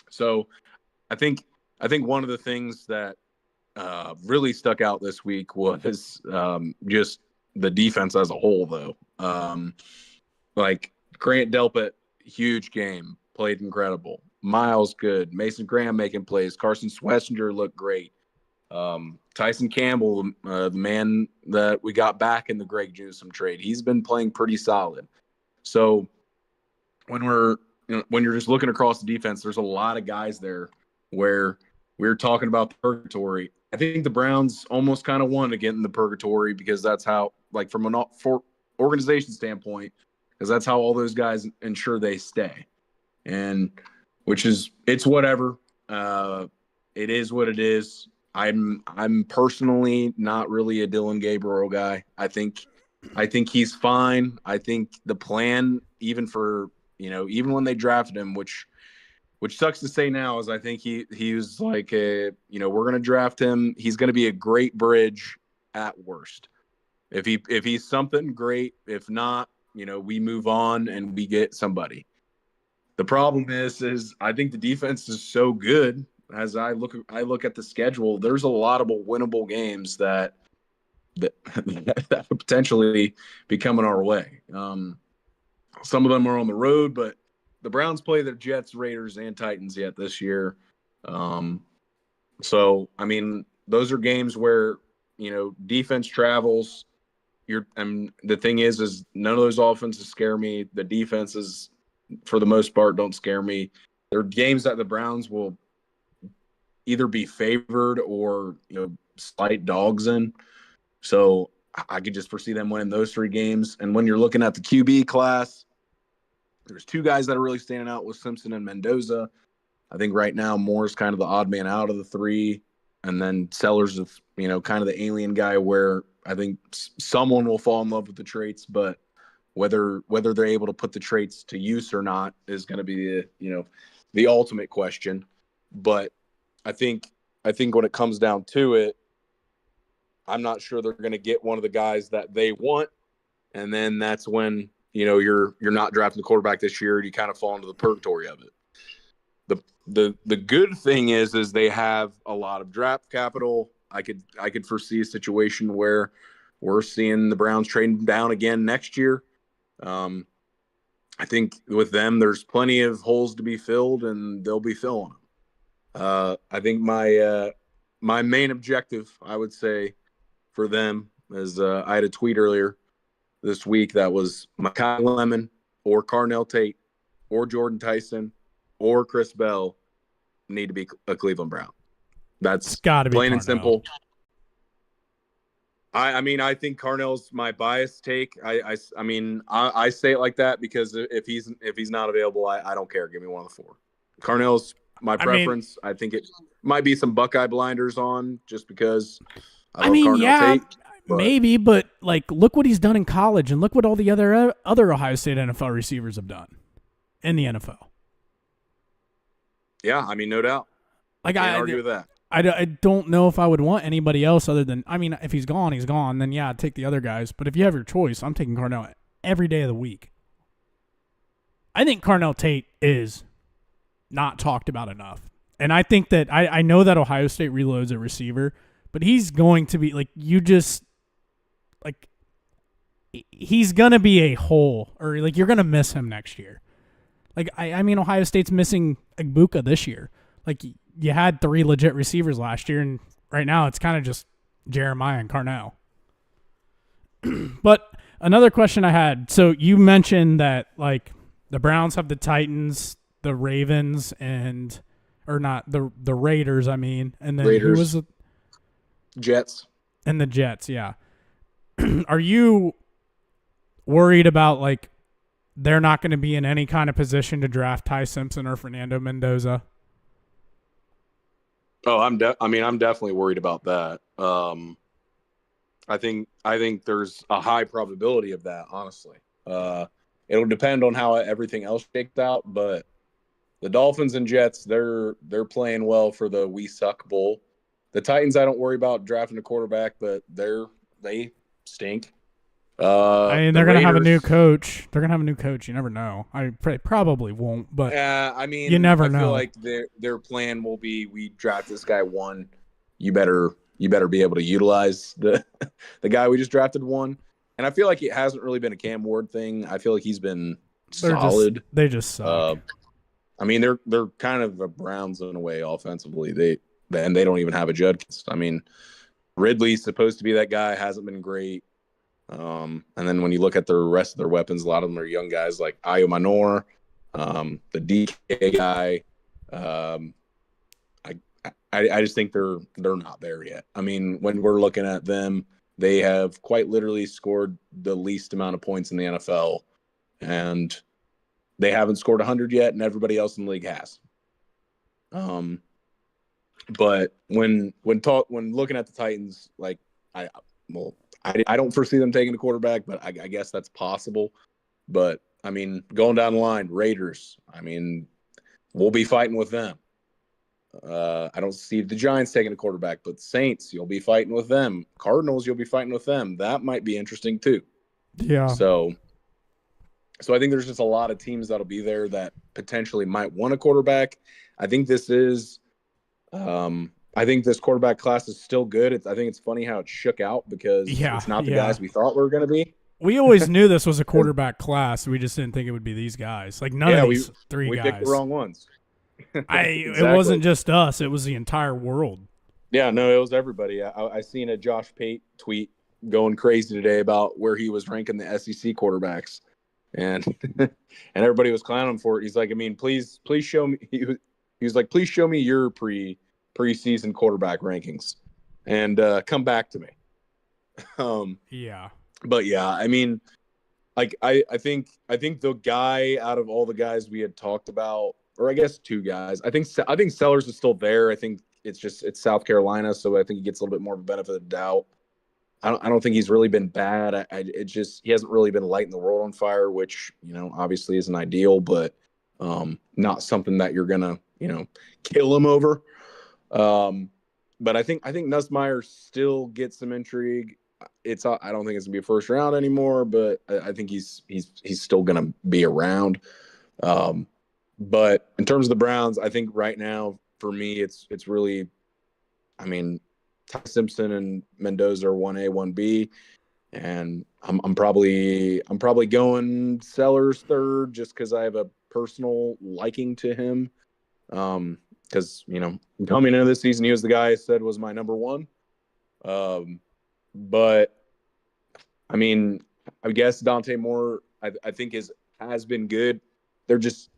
So I think one of the things that really stuck out this week was just the defense as a whole, though. Like Grant Delpit, huge game, played incredible. Miles, good. Mason Graham making plays. Carson Schlesinger looked great. Tyson Campbell, the man that we got back in the Greg Newsome trade, he's been playing pretty solid. So when you're just looking across the defense, there's a lot of guys there where we're talking about the purgatory. I think the Browns almost kind of wanted to get in the purgatory because that's how, like, from an organization standpoint, because that's how all those guys ensure they stay. And it's whatever. It is what it is. I'm personally not really a Dylan Gabriel guy. I think he's fine. I think the plan, even for, even when they drafted him, which sucks to say now, is I think he was like, we're going to draft him. He's going to be a great bridge at worst. If he's something, great. If not, we move on and we get somebody. The problem is I think the defense is so good. As I look at the schedule, there's a lot of winnable games that potentially be coming our way. Some of them are on the road, but the Browns play the Jets, Raiders, and Titans yet this year. So, I mean, those are games where, defense travels. And the thing is none of those offenses scare me. The defenses, for the most part, don't scare me. They're games that the Browns will either be favored or, slight dogs in. So I could just foresee them winning those three games. And when you're looking at the QB class, there's two guys that are really standing out with Simpson and Mendoza. I think right now Moore's kind of the odd man out of the three. And then Sellers is, kind of the alien guy where I think someone will fall in love with the traits, but whether they're able to put the traits to use or not is going to be the ultimate question. But I think when it comes down to it, I'm not sure they're going to get one of the guys that they want. And then that's when, you're not drafting the quarterback this year and you kind of fall into the purgatory of it. The good thing is they have a lot of draft capital. I could foresee a situation where we're seeing the Browns trading down again next year. I think with them, there's plenty of holes to be filled, and they'll be filling them. I think my main objective, I would say, for them is I had a tweet earlier this week that was Mekhi Lemon or Carnell Tate or Jordan Tyson or Chris Bell need to be a Cleveland Brown. That's got to be plain Carnell. and simple. I mean, I think Carnell's my biased take. I say it like that because if he's not available, I don't care. Give me one of the four. Carnell's my preference. I think it might be some Buckeye blinders on just because I love Carnell Tate. Maybe, but like, look what he's done in college, and look what all the other Ohio State NFL receivers have done in the NFL. Yeah, I mean, no doubt. Like, Can't argue with that. I don't know if I would want anybody else other than, I mean, if he's gone, he's gone. Then yeah, I'd take the other guys. But if you have your choice, I'm taking Carnell every day of the week. I think Carnell Tate is not talked about enough, and I think that I know that Ohio State reloads a receiver, but he's going to be he's gonna be a hole, or like you're gonna miss him next year. Like I mean, Ohio State's missing Igbuka this year. Like, you had three legit receivers last year, and right now it's kind of just Jeremiah and Carnell. But another question I had, so you mentioned that, like, the Browns have the Titans, the Ravens, and or not the Raiders, I mean. And then Raiders, who was it? Jets. And the Jets, yeah. Are you worried about like they're not going to be in any kind of position to draft Ty Simpson or Fernando Mendoza? Oh, I'm definitely worried about that. I think there's a high probability of that, honestly. It'll depend on how everything else shakes out, but the Dolphins and Jets, they're playing well for the We Suck Bowl. The Titans, I don't worry about drafting a quarterback, but they stink. I mean, they're going to have a new coach. They're going to have a new coach. You never know. I probably won't, but I mean, you never know. I feel like their plan will be, we draft this guy one. You better be able to utilize the guy we just drafted one. And I feel like it hasn't really been a Cam Ward thing. I feel like he's been solid. They just suck. I mean, they're kind of a Browns in a way offensively. They don't even have a Judkins. I mean, Ridley's supposed to be that guy, hasn't been great. And then when you look at the rest of their weapons, a lot of them are young guys like Ayo Manor, the DK guy. I just think they're not there yet. I mean, when we're looking at them, they have quite literally scored the least amount of points in the NFL, and they haven't scored 100 yet, and everybody else in the league has. But when looking at the Titans, like I don't foresee them taking a quarterback, but I guess that's possible. But I mean, going down the line, Raiders, I mean, we'll be fighting with them. I don't see the Giants taking a quarterback, but Saints, you'll be fighting with them. Cardinals, you'll be fighting with them. That might be interesting too. Yeah. So I think there's just a lot of teams that'll be there that potentially might want a quarterback. I think this quarterback class is still good. I think it's funny how it shook out because it's not the guys we thought were going to be. We always knew this was a quarterback class. We just didn't think it would be these guys. Like none of these three guys. We picked the wrong ones. Exactly. It wasn't just us. It was the entire world. Yeah, no, it was everybody. I seen a Josh Pate tweet going crazy today about where he was ranking the SEC quarterbacks. And and everybody was clowning him for it. He's like, I mean, please show me. He was like, please show me your preseason quarterback rankings, and come back to me. Yeah. But yeah, I mean, like I think the guy out of all the guys we had talked about, or I guess two guys, I think Sellers is still there. I think it's South Carolina, so I think he gets a little bit more of a benefit of the doubt. I don't think he's really been bad. He hasn't really been lighting the world on fire, which, obviously isn't ideal, but not something that you're gonna, kill him over. But I think Nussmeier still gets some intrigue. I don't think it's gonna be a first round anymore, but I think he's still gonna be around. But in terms of the Browns, I think right now for me it's really, I mean, Ty Simpson and Mendoza are 1A, 1B, and I'm probably going Sellers third just because I have a personal liking to him. Because coming into this season, he was the guy I said was my number one. But I mean, I guess Dante Moore, I think has been good. They're just,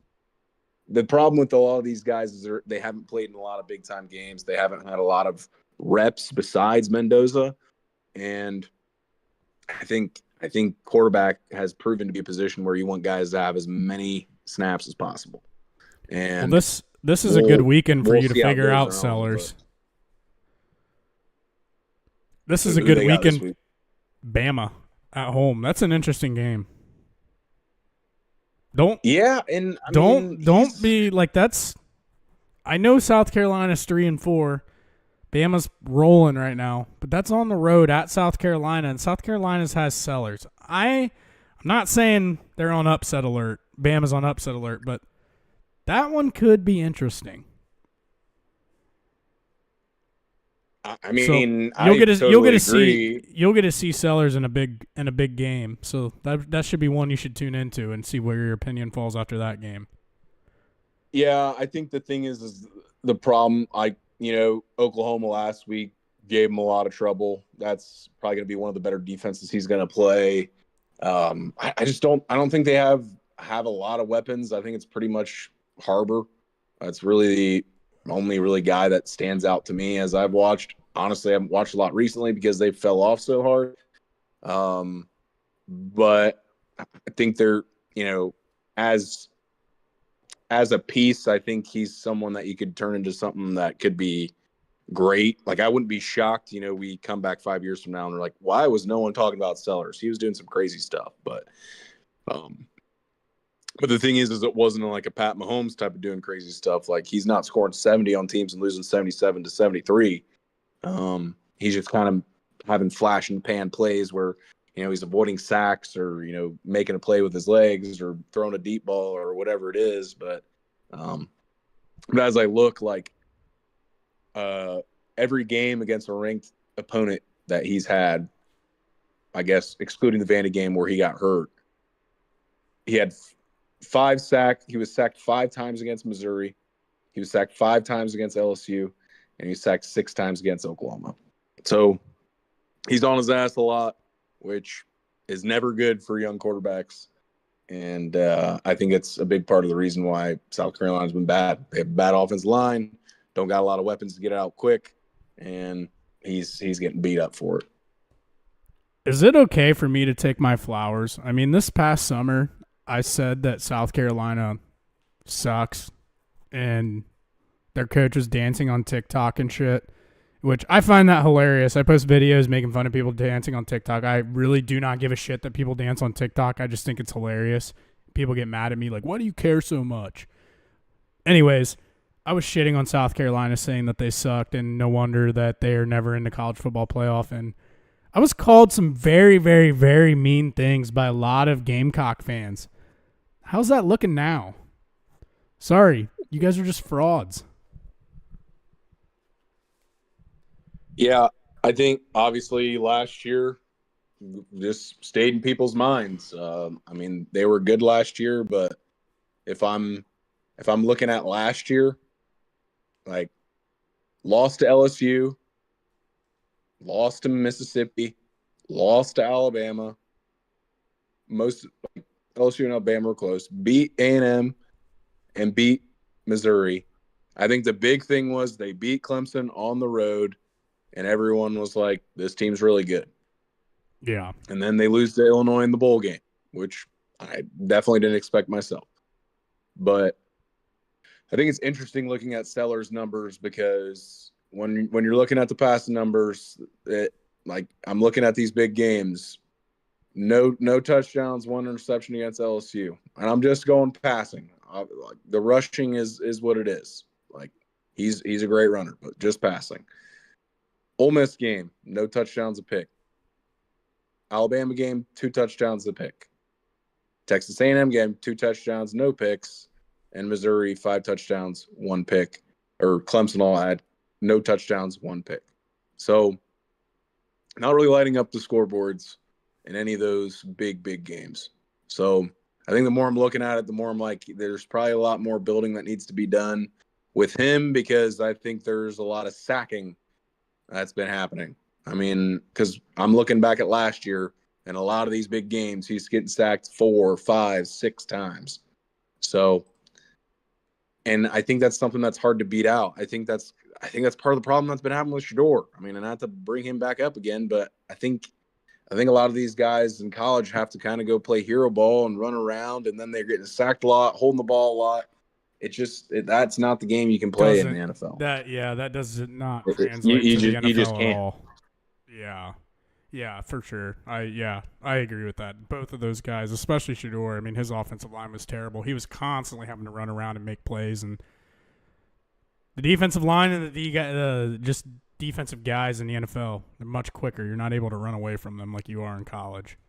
the problem with a lot of these guys is they haven't played in a lot of big time games. They haven't had a lot of reps besides Mendoza, and I think quarterback has proven to be a position where you want guys to have as many snaps as possible. And this is a good weekend for you to figure out Sellers. This is a good weekend. Bama at home. That's an interesting game. Don't be like that's. I know South Carolina's 3-4. Bama's rolling right now, but that's on the road at South Carolina, and South Carolina's has Sellers. I'm not saying they're on upset alert. Bama's on upset alert, but that one could be interesting. I mean, so you'll get to see Sellers in a big game. So that should be one you should tune into and see where your opinion falls after that game. Yeah, I think the thing is the problem. Oklahoma last week gave him a lot of trouble. That's probably going to be one of the better defenses he's going to play. I don't think they have a lot of weapons. I think it's pretty much Harbor. That's really only really guy that stands out to me as I've watched. Honestly, I haven't watched a lot recently because they fell off so hard. But I think they're, as a piece, I think he's someone that you could turn into something that could be great. Like, I wouldn't be shocked, we come back 5 years from now and we're like, why was no one talking about Sellers? He was doing some crazy stuff, but the thing is it wasn't like a Pat Mahomes type of doing crazy stuff. Like, he's not scoring 70 on teams and losing 77-73. He's just kind of having flash in the pan plays where, he's avoiding sacks or, making a play with his legs or throwing a deep ball or whatever it is. But as I look, like, every game against a ranked opponent that he's had, I guess, excluding the Vandy game where he got hurt, he had 5 sacks. He was sacked 5 times against Missouri. He was sacked 5 times against LSU, and he was sacked 6 times against Oklahoma. So he's on his ass a lot, which is never good for young quarterbacks. And I think it's a big part of the reason why South Carolina's been bad. They have a bad offensive line, don't got a lot of weapons to get it out quick, and he's getting beat up for it. Is it okay for me to take my flowers? I mean, this past summer, I said that South Carolina sucks and their coach was dancing on TikTok and shit, which I find that hilarious. I post videos making fun of people dancing on TikTok. I really do not give a shit that people dance on TikTok. I just think it's hilarious. People get mad at me like, why do you care so much? Anyways, I was shitting on South Carolina saying that they sucked and no wonder that they are never in the college football playoff. And I was called some very, very, very mean things by a lot of Gamecock fans. How's that looking now? Sorry, you guys are just frauds. Yeah, I think obviously last year just stayed in people's minds. I mean, they were good last year, but if I'm looking at last year, like, lost to LSU, lost to Mississippi, lost to Alabama. Most LSU and Alabama were close. Beat A&M and beat Missouri. I think the big thing was they beat Clemson on the road, and everyone was like, this team's really good. Yeah. And then they lose to Illinois in the bowl game, which I definitely didn't expect myself. But I think it's interesting looking at Sellers' numbers because when you're looking at the passing numbers, I'm looking at these big games. No touchdowns, 1 interception against LSU, and I'm just going passing. The rushing is what it is. Like, he's a great runner, but just passing. Ole Miss game, no touchdowns, a pick. Alabama game, 2 touchdowns, a pick. Texas A&M game, 2 touchdowns, no picks. And Missouri, 5 touchdowns, 1 pick. Or Clemson all had no touchdowns, 1 pick. So not really lighting up the scoreboards in any of those big games. So I think the more I'm looking at it, the more I'm like, there's probably a lot more building that needs to be done with him because I think there's a lot of sacking that's been happening. I mean, because I'm looking back at last year and a lot of these big games, he's getting sacked 4, 5, 6 times. So, and I think that's something that's hard to beat out. I think that's part of the problem that's been happening with Shador. I mean, and not to bring him back up again, but I think a lot of these guys in college have to kind of go play hero ball and run around, and then they're getting sacked a lot, holding the ball a lot. That's not the game you can play in the NFL. That does not translate to the NFL at all. Yeah, for sure. I agree with that. Both of those guys, especially Shador. I mean, his offensive line was terrible. He was constantly having to run around and make plays, and the defensive line and the just defensive guys in the NFL, they're much quicker. You're not able to run away from them like you are in college.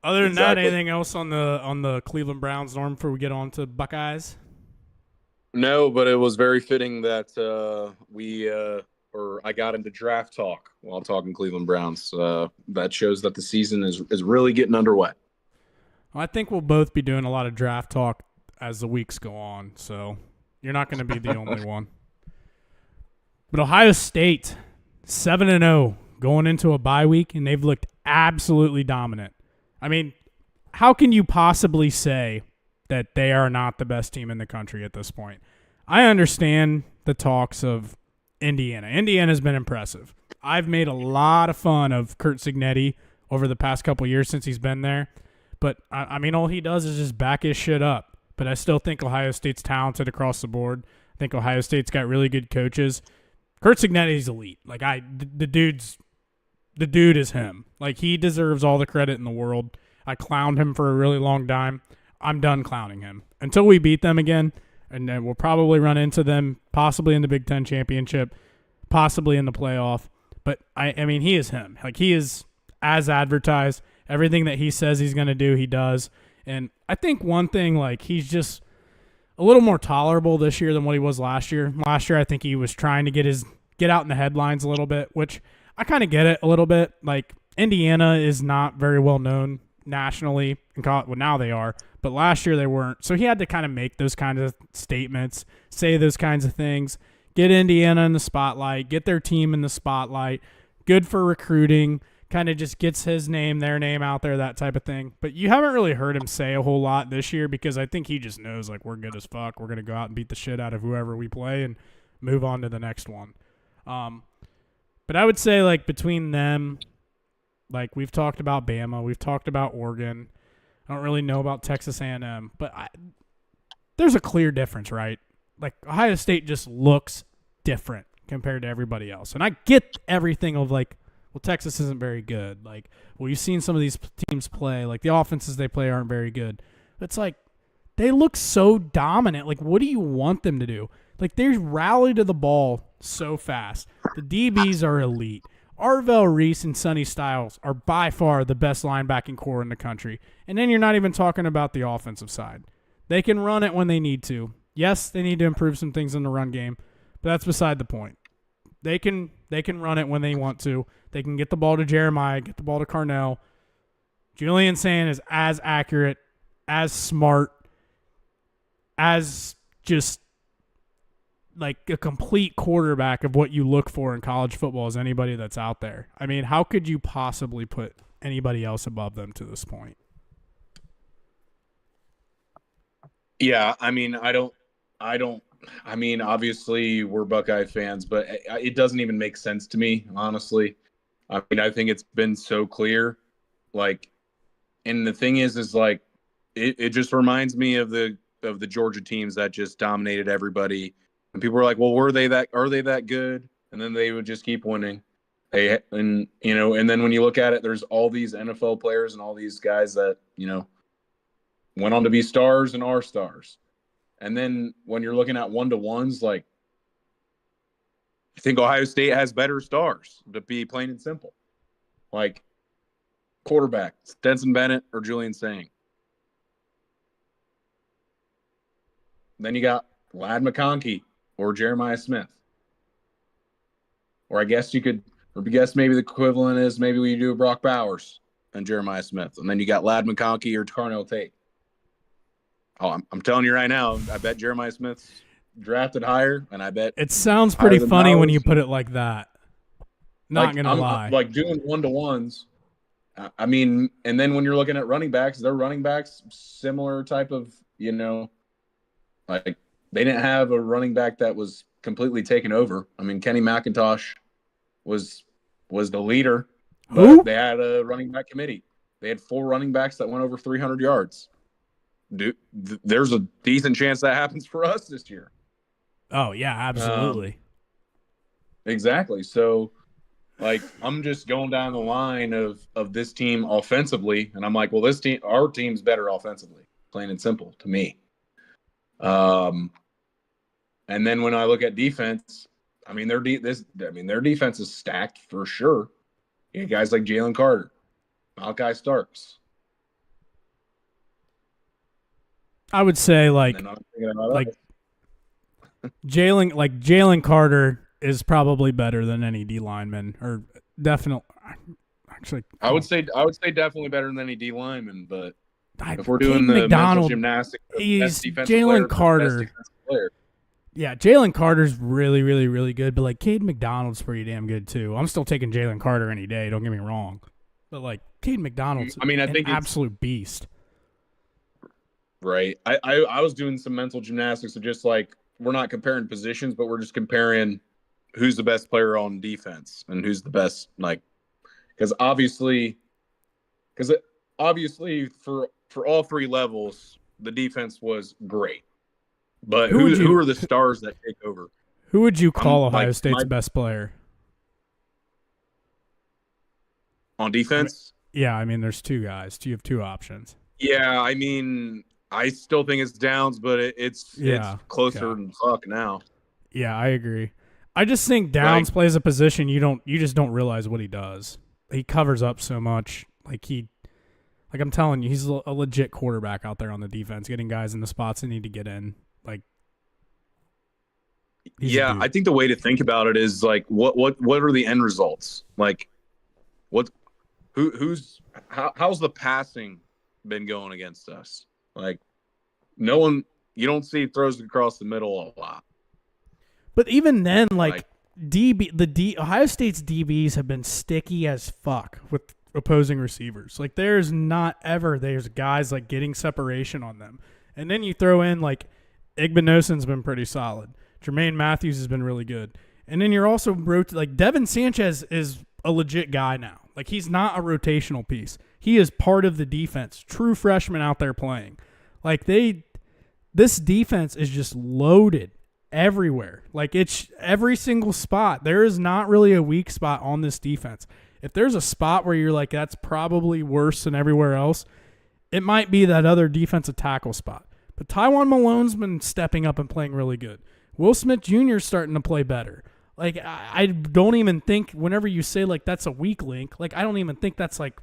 Other than that, anything else on the Cleveland Browns, Norm, before we get on to Buckeyes? No, but it was very fitting that I got into draft talk while talking Cleveland Browns. That shows that the season is really getting underway. Well, I think we'll both be doing a lot of draft talk as the weeks go on, so you're not going to be the only one. But Ohio State, 7-0, going into a bye week, and they've looked absolutely dominant. I mean, how can you possibly say that they are not the best team in the country at this point? I understand the talks of Indiana. Indiana's been impressive. I've made a lot of fun of Curt Cignetti over the past couple years since he's been there. But, I mean, all he does is just back his shit up. But I still think Ohio State's talented across the board. I think Ohio State's got really good coaches. Curt Cignetti's elite. Like, the dude is him. Like, he deserves all the credit in the world. I clowned him for a really long time. I'm done clowning him. Until we beat them again, and then we'll probably run into them possibly in the Big Ten Championship, possibly in the playoff. But, I mean, he is him. Like, he is as advertised. Everything that he says he's going to do, he does. And I think one thing, like, he's just a little more tolerable this year than what he was last year. Last year, I think he was trying to get out in the headlines a little bit, which I kind of get it a little bit. Like, Indiana is not very well known nationally. Well, now they are, but last year they weren't. So he had to kind of make those kinds of statements, say those kinds of things, get Indiana in the spotlight, get their team in the spotlight. Good for recruiting. Kind of just gets his name, their name out there, that type of thing. But you haven't really heard him say a whole lot this year because I think he just knows, like, we're good as fuck. We're going to go out and beat the shit out of whoever we play and move on to the next one. But I would say, like, between them, like, we've talked about Bama. We've talked about Oregon. I don't really know about Texas A&M. But there's a clear difference, right? Like, Ohio State just looks different compared to everybody else. And I get everything of, like, well, Texas isn't very good. Like, well, you've seen some of these teams play. Like, the offenses they play aren't very good. It's like, they look so dominant. Like, what do you want them to do? Like, they rally to the ball so fast. The DBs are elite. Arvell Reese and Sonny Styles are by far the best linebacking core in the country. And then you're not even talking about the offensive side. They can run it when they need to. Yes, they need to improve some things in the run game, but that's beside the point. They can run it when they want to. They can get the ball to Jeremiah, get the ball to Carnell. Julian Sand is as accurate, as smart, as just like a complete quarterback of what you look for in college football as anybody that's out there. I mean, how could you possibly put anybody else above them to this point? Yeah, I mean, I mean, obviously we're Buckeye fans, but it doesn't even make sense to me, honestly. I mean, I think it's been so clear. Like, and the thing is like, it just reminds me of the Georgia teams that just dominated everybody. And people were like, well, are they that good? And then they would just keep winning. And then when you look at it, there's all these NFL players and all these guys that, went on to be stars and are stars. And then when you're looking at one-to-ones, like, I think Ohio State has better stars, to be plain and simple. Like, quarterback, Stetson Bennett or Julian Sang. Then you got Ladd McConkey or Jeremiah Smith. Or I guess maybe the equivalent is maybe we do Brock Bowers and Jeremiah Smith. And then you got Ladd McConkey or Carnell Tate. Oh, I'm telling you right now, I bet Jeremiah Smith's drafted higher, and I bet it sounds pretty funny when you put it like that. Not gonna lie, like doing one-to-ones. I mean, and then when you're looking at running backs, they're running backs similar type of, like they didn't have a running back that was completely taken over. I mean, Kenny McIntosh was the leader. But they had a running back committee. They had 4 running backs that went over 300 yards. Dude, there's a decent chance that happens for us this year. Oh, yeah, absolutely. Exactly. So, like, I'm just going down the line of this team offensively, and I'm like, well, our team's better offensively, plain and simple to me. And then when I look at defense, I mean, their defense is stacked for sure. You got guys like Jalen Carter, Malachi Starks. I would say Jalen Carter is probably better than any D lineman, or definitely. Actually, I would say definitely better than any D lineman. But if we're doing the mental gymnastics, he's Jalen Carter. Yeah, Jalen Carter's really, really, really good, but like Cade McDonald's pretty damn good too. I'm still taking Jalen Carter any day. Don't get me wrong, but like Cade McDonald's, I think absolute beast. Right. I was doing some mental gymnastics of just like we're not comparing positions, but we're just comparing who's the best player on defense and who's the best, like, because obviously for all three levels, the defense was great. But who are the stars that take over? Who would you call Ohio State's best player? On defense? I mean, there's two guys. You have two options. Yeah, I mean, I still think it's Downs, but it's closer than fuck now. Yeah, I agree. I just think Downs plays a position you just don't realize what he does. He covers up so much. Like I'm telling you, he's a legit quarterback out there on the defense, getting guys in the spots they need to get in. Like, I think the way to think about it is like, what are the end results? Like, how's the passing been going against us? Like, no one, you don't see throws across the middle a lot. But even then, Ohio State's DBs have been sticky as fuck with opposing receivers. Like, there's guys like getting separation on them. And then you throw in like Igbinosun's been pretty solid. Jermaine Matthews has been really good. And then you're also like Devin Sanchez is a legit guy now. Like, he's not a rotational piece. He is part of the defense. True freshman out there playing. Like, this defense is just loaded everywhere. Like, it's every single spot. There is not really a weak spot on this defense. If there's a spot where you're like, that's probably worse than everywhere else, it might be that other defensive tackle spot. But Tywan Malone's been stepping up and playing really good. Will Smith Jr. is starting to play better. Like, I don't even think whenever you say, like, that's a weak link, like, I don't even think that's, like,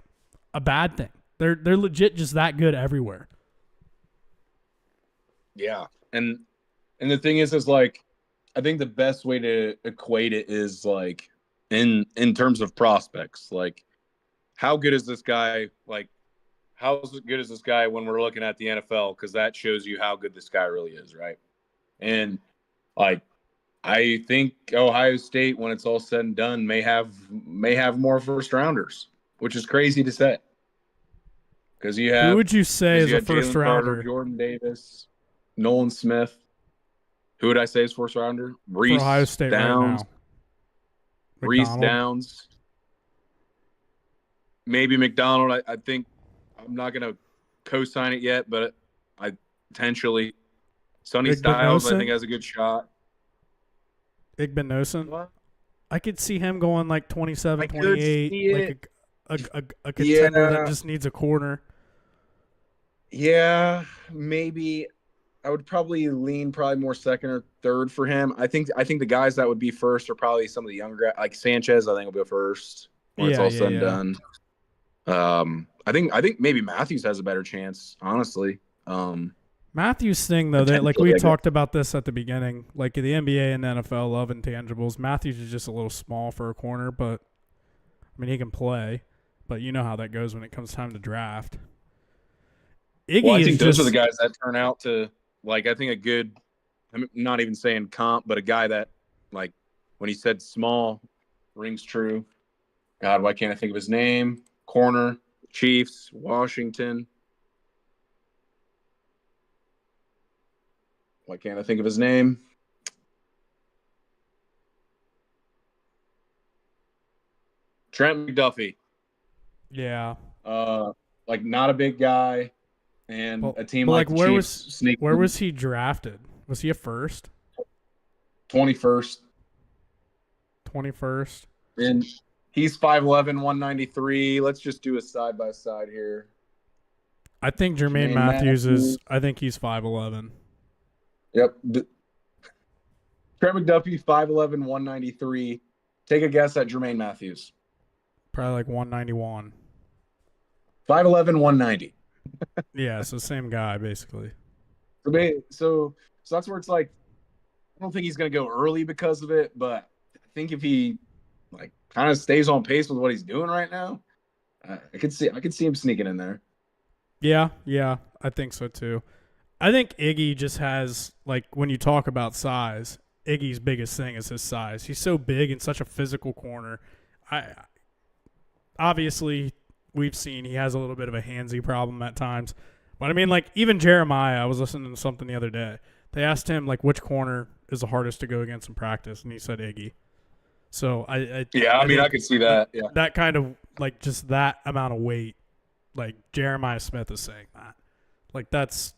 a bad thing. They're legit just that good everywhere. Yeah. And the thing is like, I think the best way to equate it is, like, in terms of prospects. Like, how good is this guy? Like, how good is this guy when we're looking at the NFL? Because that shows you how good this guy really is, right? And, like, I think Ohio State, when it's all said and done, may have more first rounders, which is crazy to say. Because you have, who would you say is a first Jalen rounder? Carter, Jordan Davis, Nolan Smith. Who would I say is first rounder? Reese for Ohio State Downs. right now. Reese Downs. Maybe McDonald. I think I'm not going to co-sign it yet, but I potentially. Sonny Styles, I think, has a good shot. Igbinosun? I could see him going like 27, 28, like a contender that just needs a corner. Yeah, maybe. I would probably lean more second or third for him. I think the guys that would be first are probably some of the younger guys. Like Sanchez, I think will be first when it's all said and done. I think maybe Matthews has a better chance, honestly. Matthews' thing, though, like we talked about this at the beginning, like the NBA and the NFL love intangibles. Matthews is just a little small for a corner, but, I mean, he can play. But you know how that goes when it comes time to draft. I think those are the guys that turn out to, like, I think a good, I'm not even saying comp, but a guy that, like, when he said small, rings true. God, why can't I think of his name? Corner, Chiefs, Washington. Why can't I think of his name? Trent McDuffie. Yeah. Like, not a big guy, and a team like the Chiefs sneak. Where was he drafted? Was he a first? 21st. 21st. And he's 5'11", 193. Let's just do a side-by-side here. I think Jermaine Matthews is – I think he's 5'11". Yep. Trent McDuffie, 5'11", 193. Take a guess at Jermaine Matthews. Probably like 191. 5'11", 190. Yeah, so same guy, basically. So that's where it's like, I don't think he's going to go early because of it, but I think if he like kind of stays on pace with what he's doing right now, I could see him sneaking in there. Yeah, I think so too. I think Iggy just has, like, when you talk about size, Iggy's biggest thing is his size. He's so big and such a physical corner. Obviously, we've seen he has a little bit of a handsy problem at times. But, I mean, like, even Jeremiah, I was listening to something the other day. They asked him, like, which corner is the hardest to go against in practice? And he said Iggy. So I could see that. Yeah, that kind of like just that amount of weight, like Jeremiah Smith is saying that, like that's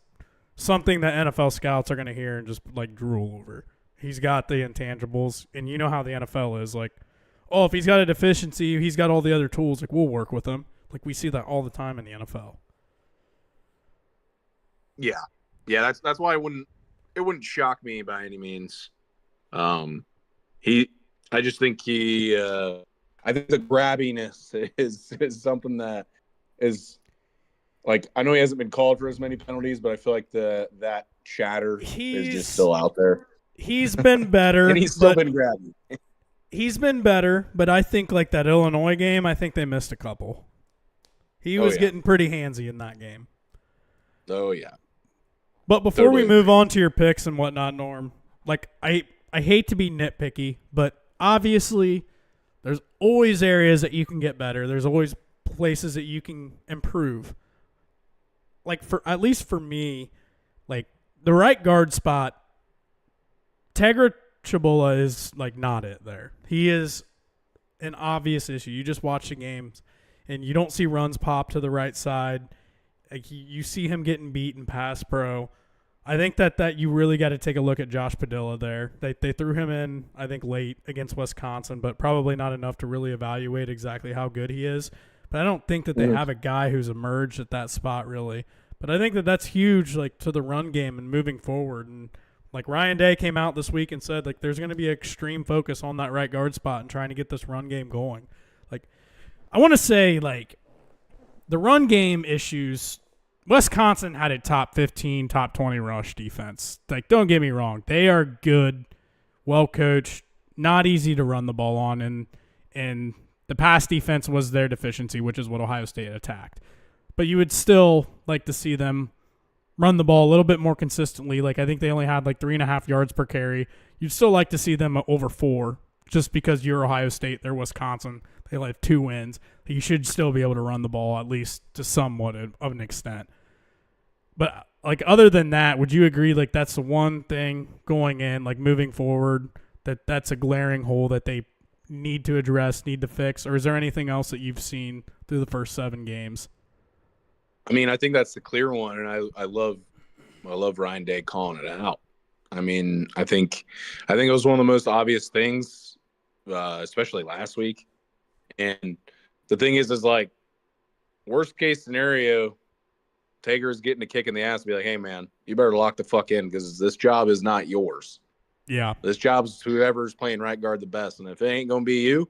something that NFL scouts are going to hear and just like drool over. He's got the intangibles, and you know how the NFL is. Like, oh, if he's got a deficiency, he's got all the other tools. Like, we'll work with him. Like, we see that all the time in the NFL. Yeah, that's why it wouldn't shock me by any means. I just think I think the grabbiness is something that is like, I know he hasn't been called for as many penalties, but I feel like that chatter is just still out there. He's been better. And he's still been grabby. He's been better, but I think like that Illinois game, I think they missed a couple. He was getting pretty handsy in that game. Oh, yeah. But before we move on to your picks and whatnot, Norm, like I hate to be nitpicky, but obviously there's always areas that you can get better. There's always places that you can improve. Like at least for me, like the right guard spot, Tegra Chabola is like not it there. He is an obvious issue. You just watch the games and you don't see runs pop to the right side. Like you see him getting beat in pass pro. I think that you really got to take a look at Josh Padilla there. They threw him in, I think, late against Wisconsin, but probably not enough to really evaluate exactly how good he is. But I don't think that they have a guy who's emerged at that spot really. But I think that that's huge, like to the run game and moving forward. And like Ryan Day came out this week and said like there's going to be extreme focus on that right guard spot and trying to get this run game going. Like I want to say like the run game issues. Wisconsin had a top 15, top 20 rush defense. Like, don't get me wrong. They are good, well-coached, not easy to run the ball on, and the pass defense was their deficiency, which is what Ohio State attacked. But you would still like to see them run the ball a little bit more consistently. Like, I think they only had like 3.5 yards per carry. You'd still like to see them over 4 just because you're Ohio State, they're Wisconsin. They have 2 wins. You should still be able to run the ball at least to somewhat of an extent. But, like, other than that, would you agree, like, that's the one thing going in, like, moving forward, that's a glaring hole that they need to address, need to fix? Or is there anything else that you've seen through the first 7 games? I mean, I think that's the clear one, and I love Ryan Day calling it out. I mean, I think it was one of the most obvious things, especially last week. And the thing is like, worst case scenario, Tager's getting a kick in the ass and be like, hey, man, you better lock the fuck in because this job is not yours. Yeah. This job's whoever's playing right guard the best. And if it ain't going to be you,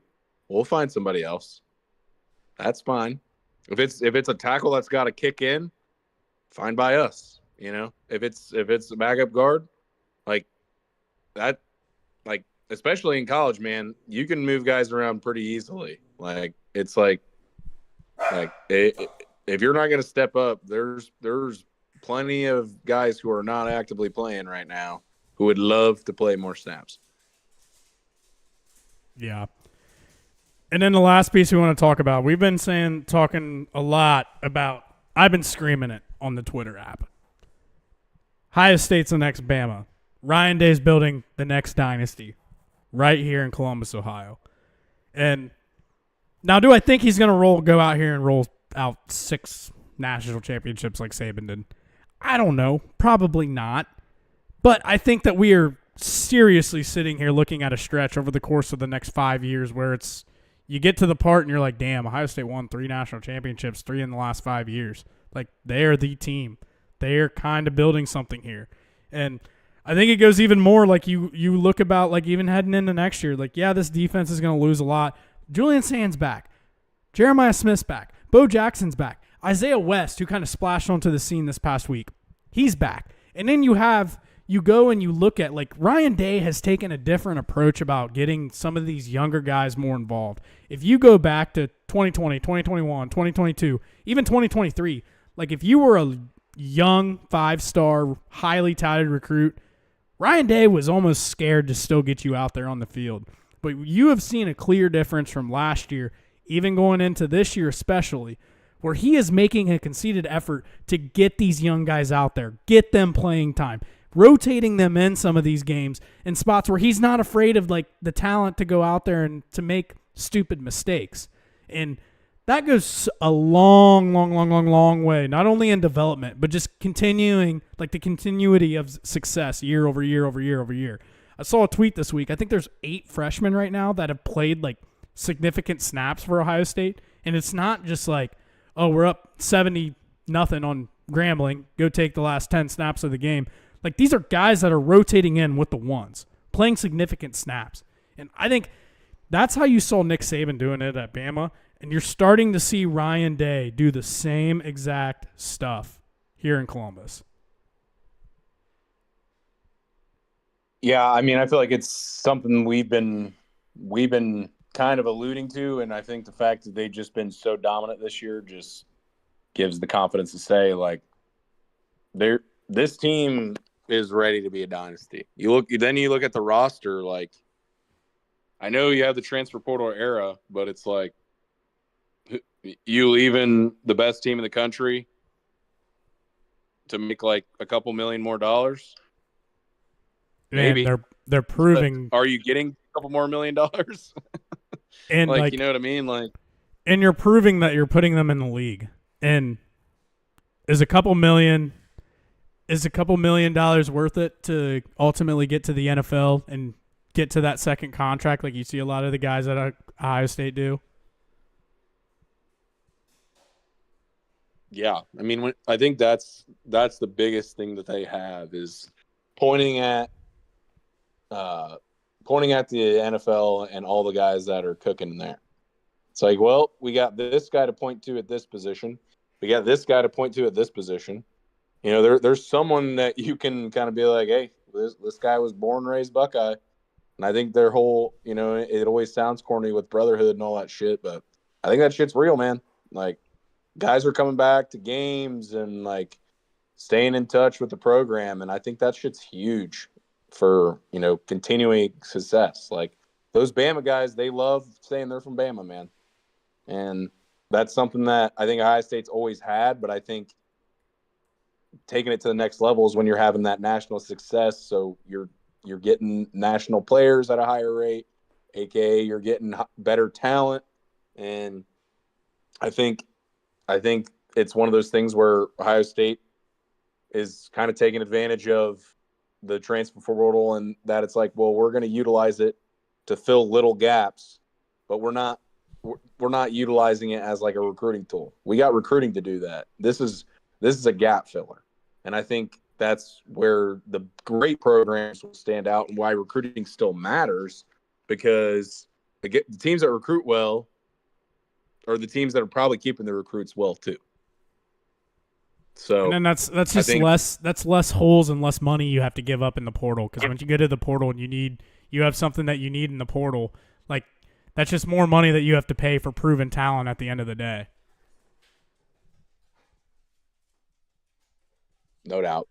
we'll find somebody else. That's fine. If it's a tackle that's got to kick in, fine by us. You know, if it's a backup guard, like that, like, especially in college, man, you can move guys around pretty easily. Like, it's like if you're not going to step up, there's plenty of guys who are not actively playing right now who would love to play more snaps. Yeah. And then the last piece we want to talk about, we've been talking a lot about, I've been screaming it on the Twitter app. Ohio State's the next Bama. Ryan Day's building the next dynasty right here in Columbus, Ohio. And now, do I think he's going to go out here and roll out 6 national championships like Saban did? I don't know. Probably not. But I think that we are seriously sitting here looking at a stretch over the course of the next 5 years where it's you get to the part and you're like, damn, Ohio State won 3 national championships, 3 in the last 5 years. Like, they're the team. They're kind of building something here. And I think it goes even more like you look about like even heading into next year. Like, yeah, this defense is going to lose a lot. Julian Sand's back. Jeremiah Smith's back. Bo Jackson's back. Isaiah West, who kind of splashed onto the scene this past week, he's back. And then you go and you look at, like, Ryan Day has taken a different approach about getting some of these younger guys more involved. If you go back to 2020, 2021, 2022, even 2023, like if you were a young 5-star, highly touted recruit, Ryan Day was almost scared to still get you out there on the field. But you have seen a clear difference from last year, even going into this year especially, where he is making a conceited effort to get these young guys out there, get them playing time, rotating them in some of these games in spots where he's not afraid of like the talent to go out there and to make stupid mistakes. And that goes a long way, not only in development, but just continuing, like the continuity of success year over year over year over year. I saw a tweet this week. I think there's 8 freshmen right now that have played like significant snaps for Ohio State. And it's not just like, oh, we're up 70-0 on Grambling. Go take the last 10 snaps of the game. Like, these are guys that are rotating in with the ones, playing significant snaps. And I think that's how you saw Nick Saban doing it at Bama. And you're starting to see Ryan Day do the same exact stuff here in Columbus. Yeah, I mean, I feel like it's something we've been kind of alluding to, and I think the fact that they've just been so dominant this year just gives the confidence to say, like, this team is ready to be a dynasty. You look at the roster, like, I know you have the transfer portal era, but it's like, you leaving the best team in the country to make like a couple million more dollars? Maybe. Man, they're proving. But are you getting a couple more $1 million? And like, you know what I mean? Like, and you're proving that you're putting them in the league. And is a couple million dollars worth it to ultimately get to the NFL and get to that second contract like you see a lot of the guys at Ohio State do? Yeah, I mean, I think that's the biggest thing that they have is pointing at the NFL and all the guys that are cooking in there. It's like, well, we got this guy to point to at this position. We got this guy to point to at this position. You know, there's someone that you can kind of be like, hey, this guy was born and raised Buckeye. And I think their whole, you know, it always sounds corny with brotherhood and all that shit, but I think that shit's real, man. Like, guys are coming back to games and like staying in touch with the program. And I think that shit's huge for, you know, continuing success. Like, those Bama guys, they love saying they're from Bama, man. And that's something that I think Ohio State's always had, but I think taking it to the next level is when you're having that national success. So you're getting national players at a higher rate, aka you're getting better talent. And I think it's one of those things where Ohio State is kind of taking advantage of the transfer portal, and that it's like, well, we're going to utilize it to fill little gaps, but we're not utilizing it as like a recruiting tool. We got recruiting to do that. This is a gap filler. And I think that's where the great programs will stand out and why recruiting still matters, because the teams that recruit well are the teams that are probably keeping the recruits well too. So, and then that's just less holes and less money you have to give up in the portal, because when you go to the portal and you have something that you need in the portal, like, that's just more money that you have to pay for proven talent at the end of the day. No doubt.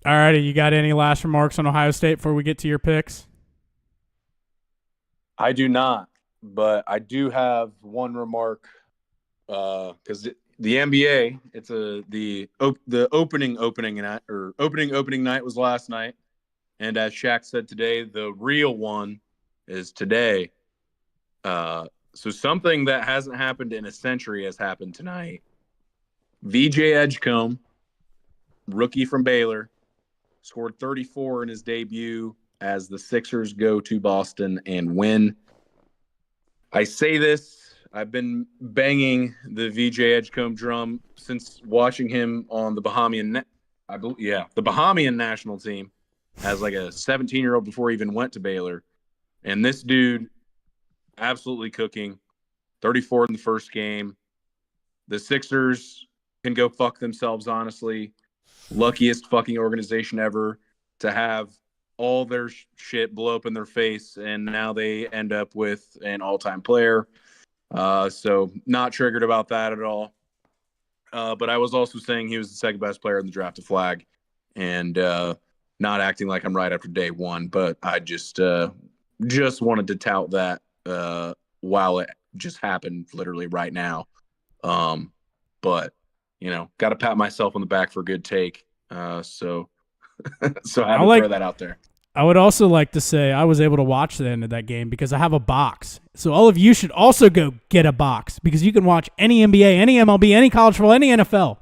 All righty, you got any last remarks on Ohio State before we get to your picks? I do not, but I do have one remark, because the NBA, it's the opening night was last night, and as Shaq said today, the real one is today. So something that hasn't happened in a century has happened tonight. VJ Edgecombe, rookie from Baylor, scored 34 in his debut as the Sixers go to Boston and win. I say this, I've been banging the VJ Edgecombe drum since watching him on the Bahamian national team as like a 17-year-old before he even went to Baylor. And this dude absolutely cooking. 34 in the first game. The Sixers can go fuck themselves, honestly. Luckiest fucking organization ever to have all their shit blow up in their face, and now they end up with an all-time player. So not triggered about that at all. But I was also saying he was the second best player in the draft to flag, and not acting like I'm right after day one. But I just just wanted to tout that while it just happened literally right now. But got to pat myself on the back for a good take. So I had to throw that out there. I would also like to say I was able to watch the end of that game because I have a box. So all of you should also go get a box because you can watch any NBA, any MLB, any college football, any NFL.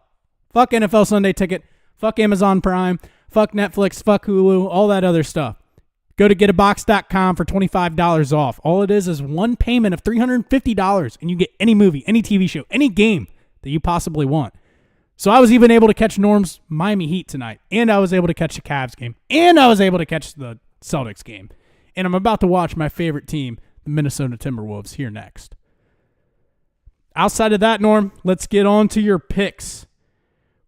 Fuck NFL Sunday Ticket. Fuck Amazon Prime. Fuck Netflix. Fuck Hulu. All that other stuff. Go to getabox.com for $25 off. All it is one payment of $350, and you get any movie, any TV show, any game that you possibly want. So I was even able to catch Norm's Miami Heat tonight, and I was able to catch the Cavs game, and I was able to catch the Celtics game. And I'm about to watch my favorite team, the Minnesota Timberwolves, here next. Outside of that, Norm, let's get on to your picks.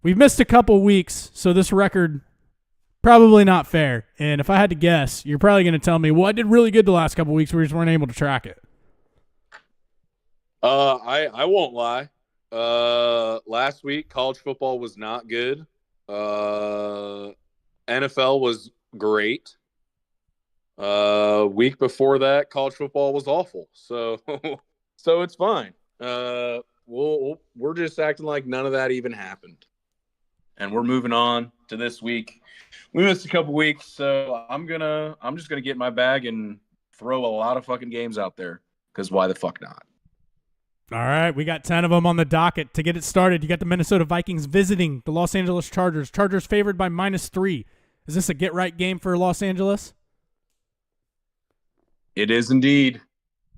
We've missed a couple weeks, so this record probably not fair. And if I had to guess, you're probably going to tell me, well, I did really good the last couple weeks. We just weren't able to track it. I won't lie. Last week, college football was not good. NFL was great. Week before that, college football was awful. So it's fine. We're just acting like none of that even happened. And we're moving on to this week. We missed a couple weeks, so I'm just gonna get in my bag and throw a lot of fucking games out there because why the fuck not? All right, we got 10 of them on the docket. To get it started, you got the Minnesota Vikings visiting the Los Angeles Chargers. Chargers favored by -3. Is this a get-right game for Los Angeles? It is indeed.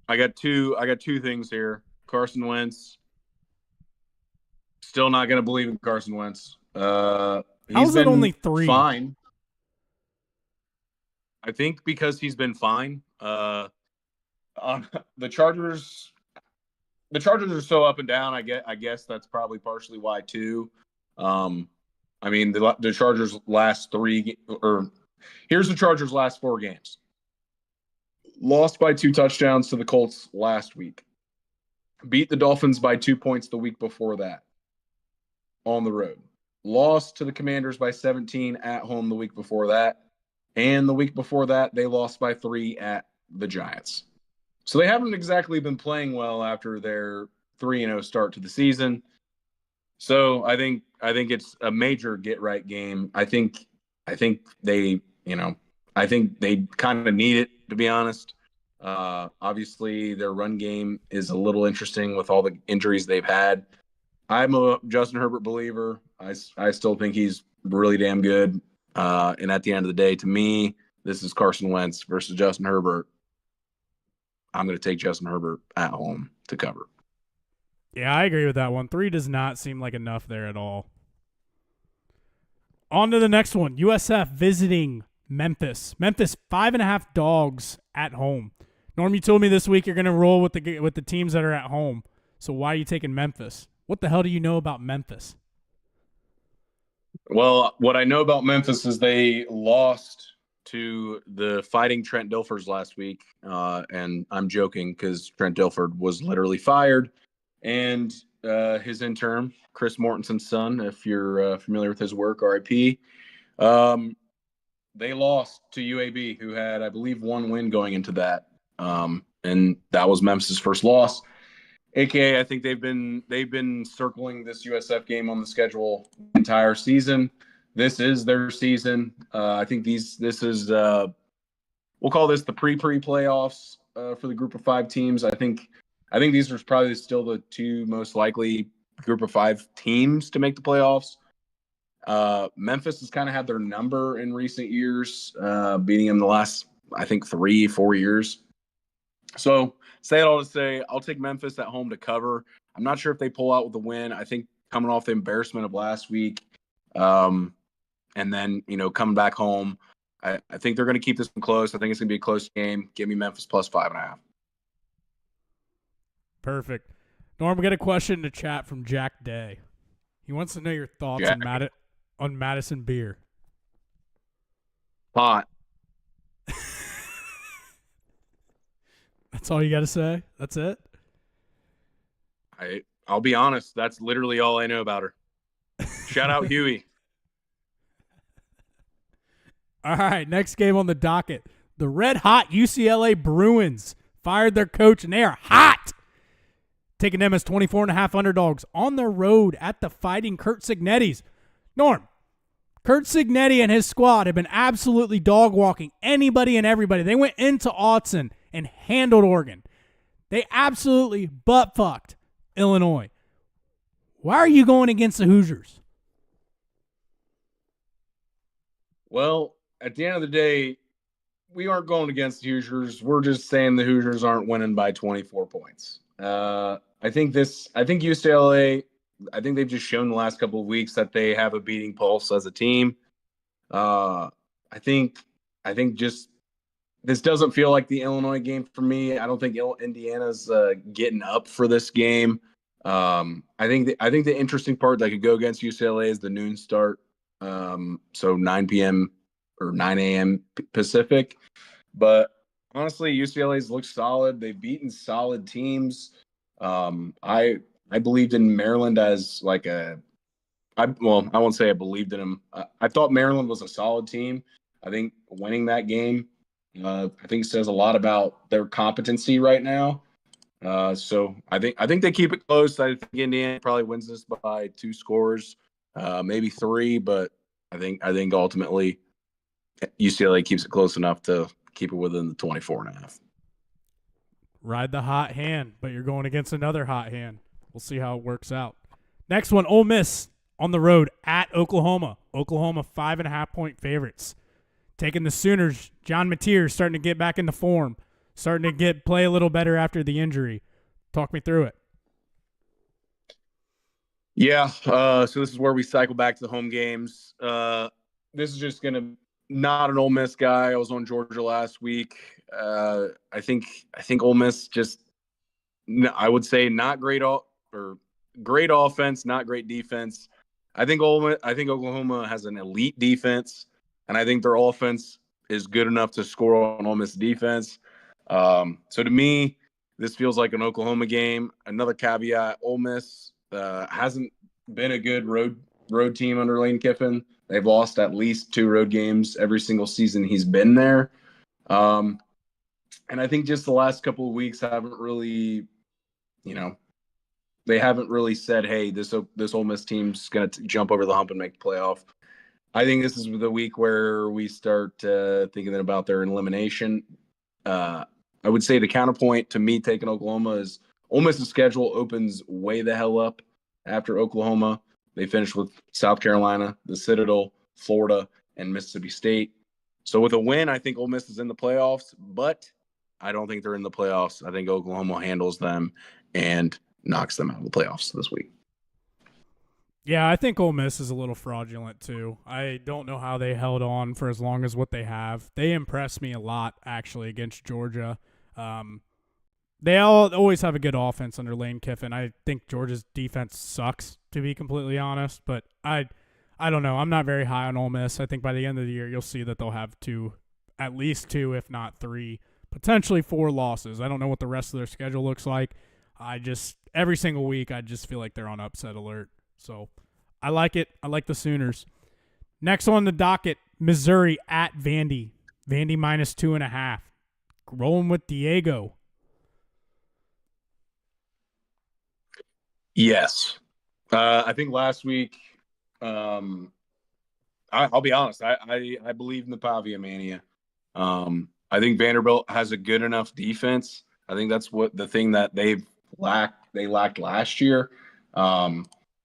I got two things here. Carson Wentz. Still not going to believe in Carson Wentz. How's it only 3? Fine. I think because he's been fine. The Chargers are so up and down. I guess that's probably partially why too. I mean, the Chargers last 3 or here's the Chargers last 4 games. Lost by 2 touchdowns to the Colts last week. Beat the Dolphins by 2 points the week before that on the road. Lost to the Commanders by 17 at home the week before that. And the week before that, they lost by 3 at the Giants. So they haven't exactly been playing well after their 3-0 start to the season. So I think it's a major get-right game. I think they kind of need it, to be honest. Obviously, their run game is a little interesting with all the injuries they've had. I'm a Justin Herbert believer. I still think he's really damn good. And at the end of the day, to me, this is Carson Wentz versus Justin Herbert. I'm going to take Justin Herbert at home to cover. Yeah, I agree with that one. 3 does not seem like enough there at all. On to the next one. USF visiting Memphis. Memphis 5.5 dogs at home. Norm, you told me this week you're going to roll with the teams that are at home. So why are you taking Memphis? What the hell do you know about Memphis? Well, what I know about Memphis is they lost to the Fighting Trent Dilfers last week. And I'm joking because Trent Dilford was literally fired. And his intern, Chris Mortensen's son, if you're familiar with his work, RIP, they lost to UAB, who had, I believe, 1 win going into that. And that was Memphis's first loss. AKA, I think they've been circling this USF game on the schedule the entire season. This is their season. I think this is we'll call this the pre-playoffs for the group of 5 teams. I think these are probably still the 2 most likely group of 5 teams to make the playoffs. Memphis has kind of had their number in recent years, beating them the last, I think, 3-4 years. So say it all to say, I'll take Memphis at home to cover. I'm not sure if they pull out with the win. I think coming off the embarrassment of last week, and then coming back home, I think they're going to keep this one close. I think it's going to be a close game. Give me Memphis plus 5.5. Perfect. Norm, we got a question in the chat from Jack Day. He wants to know your thoughts on Madison beer. Hot. That's all you got to say? That's it? I'll be honest. That's literally all I know about her. Shout out Huey. All right, next game on the docket. The red-hot UCLA Bruins fired their coach, and they are hot. Taking them as 24.5 underdogs on the road at the Fighting Curt Cignetti's. Norm, Curt Cignetti and his squad have been absolutely dog-walking anybody and everybody. They went into Autzen and handled Oregon. They absolutely butt-fucked Illinois. Why are you going against the Hoosiers? Well, at the end of the day, we aren't going against the Hoosiers. We're just saying the Hoosiers aren't winning by 24 points. I think UCLA, I think they've just shown the last couple of weeks that they have a beating pulse as a team. I think just this doesn't feel like the Illinois game for me. I don't think Indiana's getting up for this game. I think the interesting part that could go against UCLA is the noon start. So 9 p.m. or 9 a.m. Pacific. But honestly, UCLA's looked solid. They've beaten solid teams. I believed in Maryland as like I won't say I believed in them. I thought Maryland was a solid team. I think winning that game, I think says a lot about their competency right now. So I think they keep it close. I think Indiana probably wins this by 2 scores, maybe 3, but I think ultimately UCLA keeps it close enough to keep it within the 24.5. Ride the hot hand, but you're going against another hot hand. We'll see how it works out. Next one, Ole Miss on the road at Oklahoma. Oklahoma 5.5-point favorites. Taking the Sooners, John Mateer starting to get back into form, starting to play a little better after the injury. Talk me through it. Yeah, so this is where we cycle back to the home games. This is just going to not an Ole Miss guy. I was on Georgia last week. I think Ole Miss just, I would say not great great offense, not great defense. I think Oklahoma has an elite defense, and I think their offense is good enough to score on Ole Miss defense. So to me, this feels like an Oklahoma game. Another caveat: Ole Miss hasn't been a good road team under Lane Kiffin. They've lost at least 2 road games every single season he's been there. And I think just the last couple of weeks haven't really, they haven't really said, hey, this Ole Miss team's going to jump over the hump and make the playoff. I think this is the week where we start thinking about their elimination. I would say the counterpoint to me taking Oklahoma is Ole Miss's schedule opens way the hell up after Oklahoma. They finish with South Carolina, the Citadel, Florida, and Mississippi State. So with a win, I think Ole Miss is in the playoffs, but I don't think they're in the playoffs. I think Oklahoma handles them and knocks them out of the playoffs this week. Yeah, I think Ole Miss is a little fraudulent too. I don't know how they held on for as long as what they have. They impressed me a lot, actually, against Georgia. They always have a good offense under Lane Kiffin. I think Georgia's defense sucks, to be completely honest. But I don't know. I'm not very high on Ole Miss. I think by the end of the year, you'll see that they'll have at least 2, if not 3, potentially 4 losses. I don't know what the rest of their schedule looks like. Every single week, I just feel like they're on upset alert. So I like it. I like the Sooners. Next on the docket, Missouri at Vandy. Vandy minus 2.5. Rolling with Diego. Yes. I think last week, I'll be honest, I believe in the Pavia mania. I think Vanderbilt has a good enough defense. I think that's the thing that they lacked last year.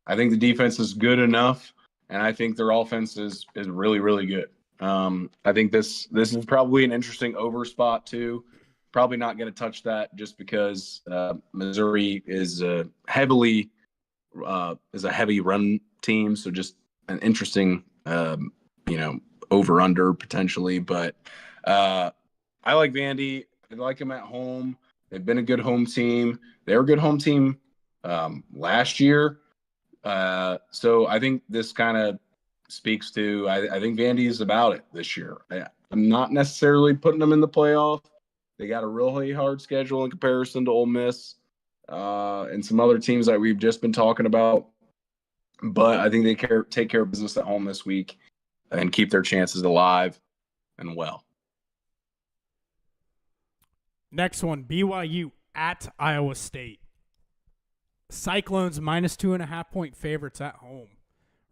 I think the defense is good enough, and I think their offense is really, really good. I think this is probably an interesting over spot too. Probably not going to touch that just because Missouri is a heavy run team. So just an interesting, over under potentially. But I like Vandy. I like them at home. They've been a good home team. They were a good home team last year. So I think this kind of speaks to I think Vandy is about it this year. I'm not necessarily putting them in the playoff. They got a really hard schedule in comparison to Ole Miss and some other teams that we've just been talking about. But I think they take care of business at home this week and keep their chances alive and well. Next one, BYU at Iowa State. Cyclones minus 2.5-point favorites at home.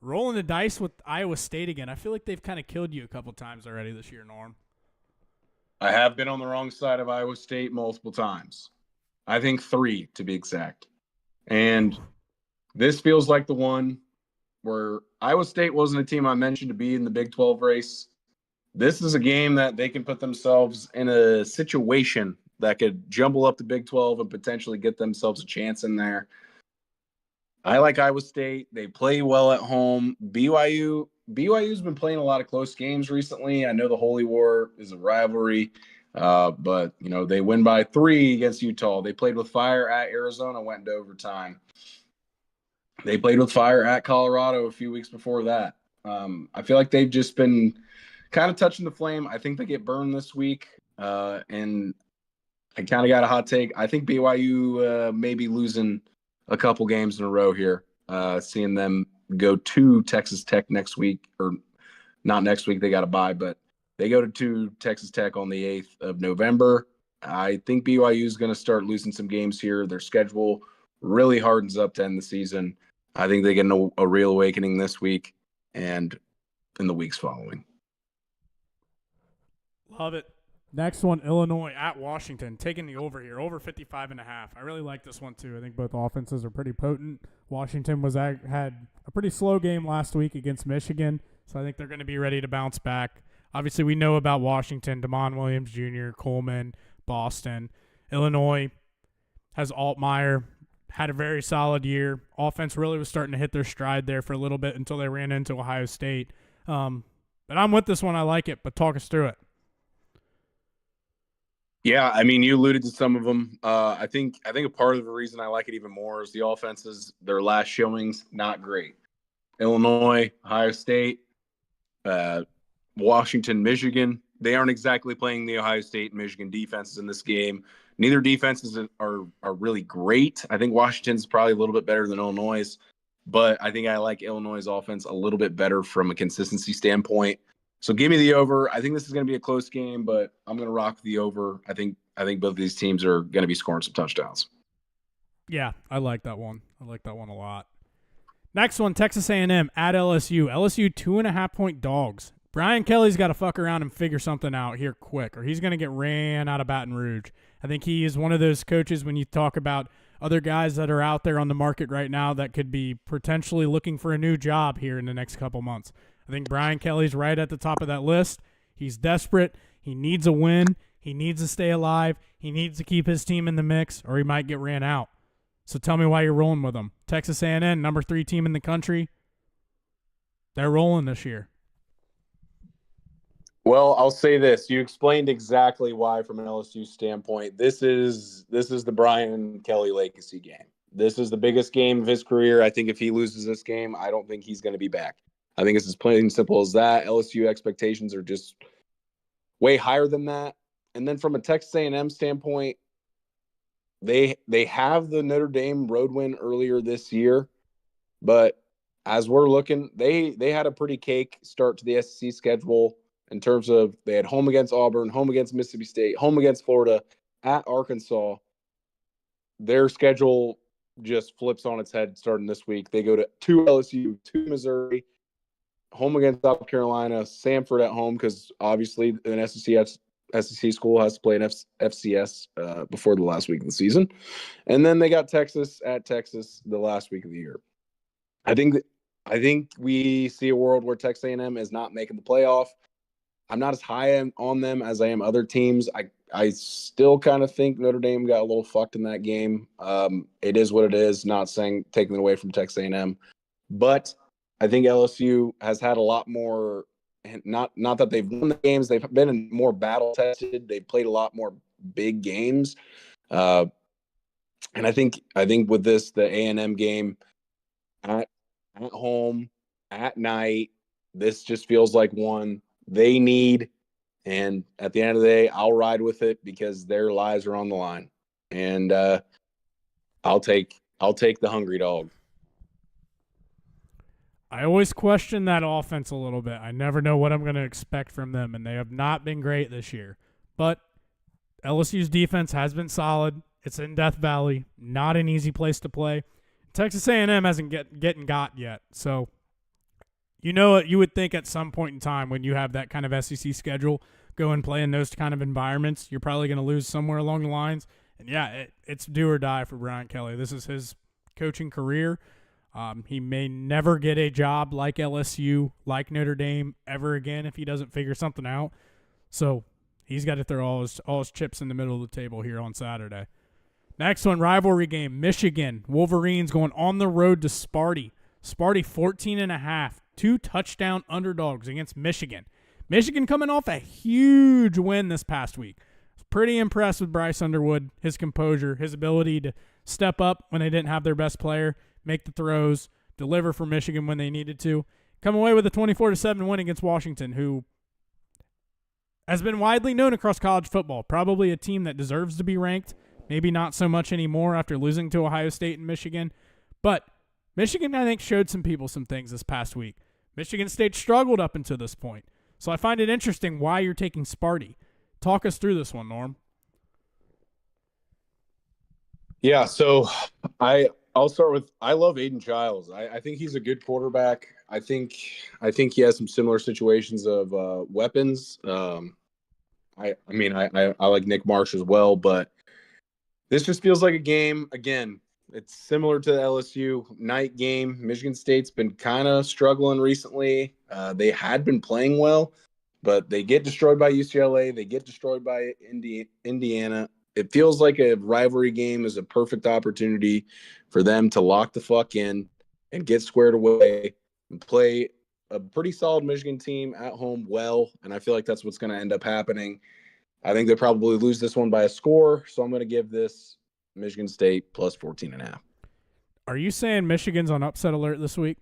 Rolling the dice with Iowa State again. I feel like they've kind of killed you a couple times already this year, Norm. I have been on the wrong side of Iowa State multiple times. I think 3 to be exact. And this feels like the one where Iowa State wasn't a team I mentioned to be in the Big 12 race. This is a game that they can put themselves in a situation that could jumble up the Big 12 and potentially get themselves a chance in there. I like Iowa State. They play well at home. BYU's been playing a lot of close games recently. I know the Holy War is a rivalry, but they win by 3 against Utah. They played with fire at Arizona, went into overtime. They played with fire at Colorado a few weeks before that. I feel like they've just been kind of touching the flame. I think they get burned this week, and I kind of got a hot take. I think BYU may be losing a couple games in a row here, seeing them go to Texas Tech next week, or not next week. They got a bye, but they go to Texas Tech on the 8th of November. I think BYU is going to start losing some games here. Their schedule really hardens up to end the season. I think they get a real awakening this week and in the weeks following. Love it. Next one, Illinois at Washington, taking the over here, over 55.5. I really like this one too. I think both offenses are pretty potent. Washington had a pretty slow game last week against Michigan, so I think they're going to be ready to bounce back. Obviously, we know about Washington, Damon Williams Jr., Coleman, Boston. Illinois has Altmaier, had a very solid year. Offense really was starting to hit their stride there for a little bit until they ran into Ohio State. But I'm with this one. I like it, but talk us through it. Yeah, I mean, you alluded to some of them. I think a part of the reason I like it even more is the offenses. Their last showings, not great. Illinois, Ohio State, Washington, Michigan. They aren't exactly playing the Ohio State and Michigan defenses in this game. Neither defenses are really great. I think Washington's probably a little bit better than Illinois, but I think I like Illinois' offense a little bit better from a consistency standpoint. So give me the over. I think this is going to be a close game, but I'm going to rock the over. I think both of these teams are going to be scoring some touchdowns. Yeah, I like that one. I like that one a lot. Next one, Texas A&M at LSU. LSU 2.5-point dogs. Brian Kelly's got to fuck around and figure something out here quick, or he's going to get ran out of Baton Rouge. I think he is one of those coaches when you talk about other guys that are out there on the market right now that could be potentially looking for a new job here in the next couple months. I think Brian Kelly's right at the top of that list. He's desperate. He needs a win. He needs to stay alive. He needs to keep his team in the mix, or he might get ran out. So tell me why you're rolling with him. Texas A&M, number 3 team in the country. They're rolling this year. Well, I'll say this. You explained exactly why from an LSU standpoint. This is the Brian Kelly legacy game. This is the biggest game of his career. I think if he loses this game, I don't think he's going to be back. I think it's as plain and simple as that. LSU expectations are just way higher than that. And then from a Texas A&M standpoint, they have the Notre Dame road win earlier this year, but as we're looking, they had a pretty cake start to the SEC schedule in terms of they had home against Auburn, home against Mississippi State, home against Florida, at Arkansas. Their schedule just flips on its head starting this week. They go to LSU, to Missouri, home against South Carolina, Samford at home because obviously an SEC school has to play an FCS before the last week of the season. And then they got Texas at Texas the last week of the year. I think we see a world where Texas A&M is not making the playoff. I'm not as high on them as I am other teams. I still kind of think Notre Dame got a little fucked in that game. It is what it is, not saying taking it away from Texas A&M. But I think LSU has had a lot more, not that they've won the games, they've been more battle tested. They've played a lot more big games. And I think with this, the A&M game at home, at night, this just feels like one they need. And at the end of the day, I'll ride with it because their lives are on the line. And I'll take the hungry dog. I always question that offense a little bit. I never know what I'm going to expect from them, and they have not been great this year. But LSU's defense has been solid. It's in Death Valley, not an easy place to play. Texas A&M hasn't getting got yet. So, you know what you would think at some point in time when you have that kind of SEC schedule, go and play in those kind of environments, you're probably going to lose somewhere along the lines. And yeah, it's do or die for Brian Kelly. This is his coaching career. He may never get a job like LSU, like Notre Dame ever again if he doesn't figure something out. So he's got to throw all his chips in the middle of the table here on Saturday. Next one, rivalry game, Michigan. Wolverines going on the road to Sparty. Sparty 14.5, 2-touchdown underdogs against Michigan. Michigan coming off a huge win this past week. Pretty impressed with Bryce Underwood, his composure, his ability to step up when they didn't have their best player, make the throws, deliver for Michigan when they needed to. Come away with a 24-7 win against Washington, who has been widely known across college football. Probably a team that deserves to be ranked. Maybe not so much anymore after losing to Ohio State and Michigan. But Michigan, I think, showed some people some things this past week. Michigan State struggled up until this point. So I find it interesting why you're taking Sparty. Talk us through this one, Norm. Yeah, so I'll start with I love Aiden Childs. I think he's a good quarterback. I think he has some similar situations of weapons. I like Nick Marsh as well, but this just feels like a game. Again, it's similar to the LSU night game. Michigan State's been kind of struggling recently. They had been playing well, but they get destroyed by UCLA. They get destroyed by Indiana. It feels like a rivalry game is a perfect opportunity for them to lock the fuck in and get squared away and play a pretty solid Michigan team at home well. And I feel like that's what's going to end up happening. I think they probably lose this one by a score, so I'm going to give this Michigan State plus 14.5. Are you saying Michigan's on upset alert this week?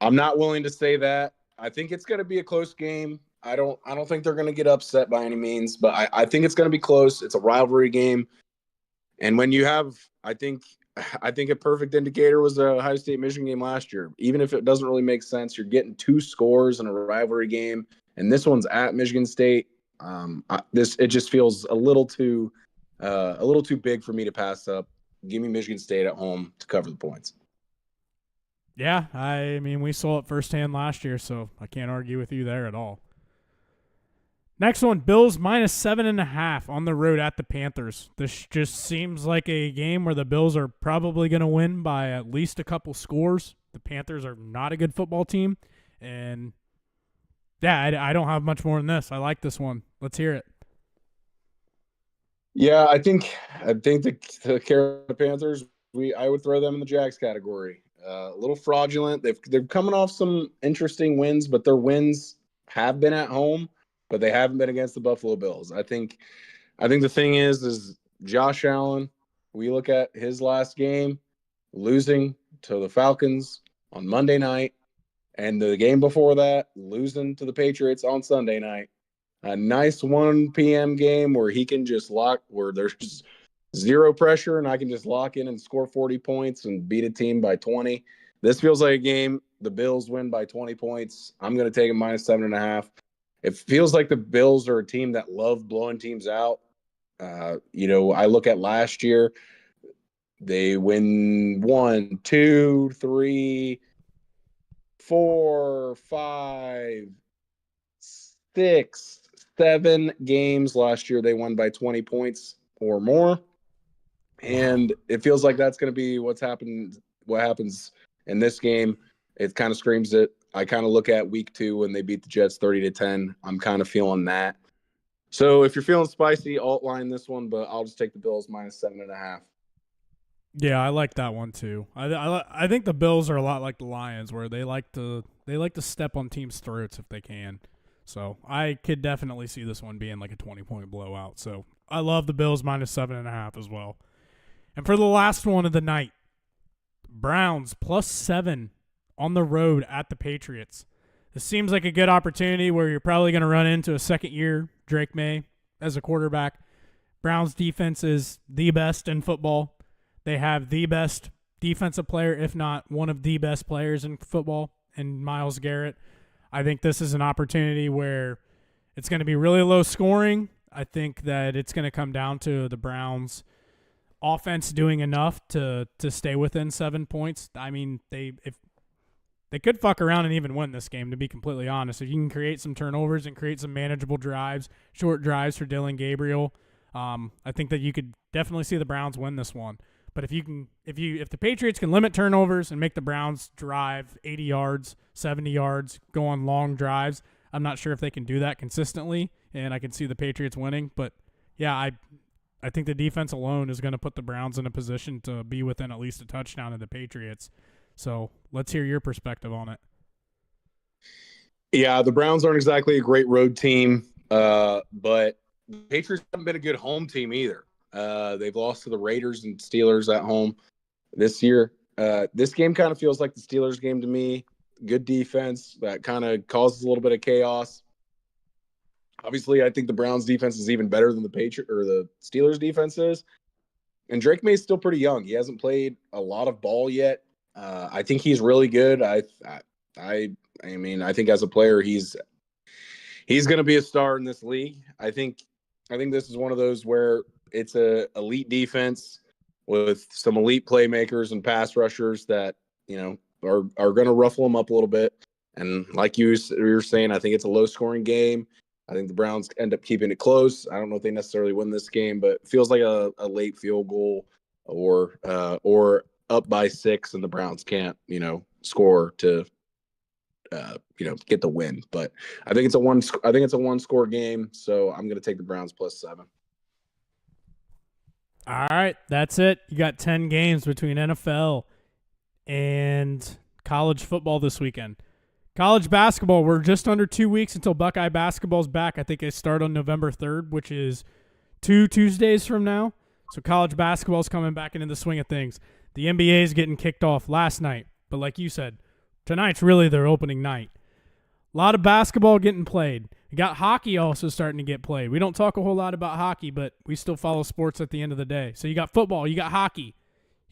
I'm not willing to say that. I think it's going to be a close game. I don't think they're going to get upset by any means, but I think it's going to be close. It's a rivalry game. And when you have, I think a perfect indicator was the Ohio State Michigan game last year. Even if it doesn't really make sense, you're getting 2 scores in a rivalry game. And this one's at Michigan State. It just feels a little too big for me to pass up. Give me Michigan State at home to cover the points. Yeah, I mean, we saw it firsthand last year, so I can't argue with you there at all. Next one, Bills minus 7.5 on the road at the Panthers. This just seems like a game where the Bills are probably going to win by at least a couple scores. The Panthers are not a good football team, and yeah, I don't have much more than this. I like this one. Let's hear it. Yeah, I think the Carolina Panthers, I would throw them in the Jags category. A little fraudulent. They're coming off some interesting wins, but their wins have been at home, but they haven't been against the Buffalo Bills. I think the thing is Josh Allen. We look at his last game, losing to the Falcons on Monday night. And the game before that, losing to the Patriots on Sunday night. A nice 1 p.m. game where he can just where there's just zero pressure and I can just lock in and score 40 points and beat a team by 20. This feels like a game the Bills win by 20 points. I'm going to take them minus 7.5. It feels like the Bills are a team that love blowing teams out. I look at last year, they win 1, 2, 3, 4, 5, 6, 7 games last year. They won by 20 points or more. And it feels like that's going to be what happens in this game. It kind of screams it. I kind of look at week 2 when they beat the Jets 30-10. I'm kind of feeling that. So if you're feeling spicy, alt line this one, but I'll just take the Bills minus 7.5. Yeah, I like that one too. I think the Bills are a lot like the Lions, where they like to step on teams' throats if they can. So I could definitely see this one being like a 20-point blowout. So I love the Bills minus 7.5 as well. And for the last one of the night, Browns plus 7 on the road at the Patriots. This seems like a good opportunity where you're probably going to run into a second-year Drake May as a quarterback. Browns defense is the best in football. They have the best defensive player, if not one of the best players in football, in Myles Garrett. I think this is an opportunity where it's going to be really low scoring. I think that it's going to come down to the Browns' offense doing enough to stay within 7 points. I mean, they could fuck around and even win this game, to be completely honest. If you can create some turnovers and create some manageable drives, short drives for Dylan Gabriel, I think that you could definitely see the Browns win this one. But if the Patriots can limit turnovers and make the Browns drive 80 yards, 70 yards, go on long drives, I'm not sure if they can do that consistently, and I can see the Patriots winning. But yeah, I think the defense alone is going to put the Browns in a position to be within at least a touchdown of the Patriots. So let's hear your perspective on it. Yeah, the Browns aren't exactly a great road team, but the Patriots haven't been a good home team either. They've lost to the Raiders and Steelers at home this year. This game kind of feels like the Steelers game to me. Good defense that kind of causes a little bit of chaos. Obviously, I think the Browns defense is even better than the Steelers defense is. And Drake May's still pretty young. He hasn't played a lot of ball yet. I think he's really good. I mean, I think as a player, he's going to be a star in this league. I think this is one of those where it's a elite defense with some elite playmakers and pass rushers that, are going to ruffle them up a little bit. And like you were saying, I think it's a low-scoring game. I think the Browns end up keeping it close. I don't know if they necessarily win this game, but it feels like a late field goal or up by 6 and the Browns can't, score to, get the win. But I think it's a one-score game, so I'm going to take the Browns +7. All right, that's it. You got 10 games between NFL and college football this weekend. College basketball, we're just under 2 weeks until Buckeye basketball's back. I think they start on November 3rd, which is 2 Tuesdays from now. So college basketball's coming back into the swing of things. The NBA is getting kicked off last night, but like you said, tonight's really their opening night. A lot of basketball getting played. We got hockey also starting to get played. We don't talk a whole lot about hockey, but we still follow sports at the end of the day. So you got football, you got hockey,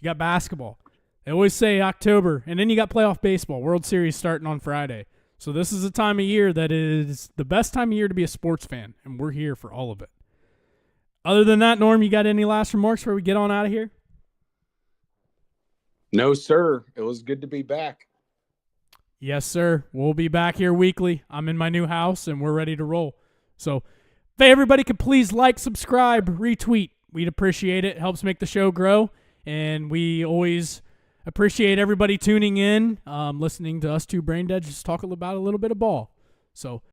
you got basketball. They always say October, and then you got playoff baseball, World Series starting on Friday. So this is a time of year that is the best time of year to be a sports fan, and we're here for all of it. Other than that, Norm, you got any last remarks before we get on out of here? No, sir. It was good to be back. Yes, sir. We'll be back here weekly. I'm in my new house, and we're ready to roll. So if everybody could please like, subscribe, retweet. We'd appreciate it. It helps make the show grow, and we always appreciate everybody tuning in, listening to us two brain dead just talk about a little bit of ball. So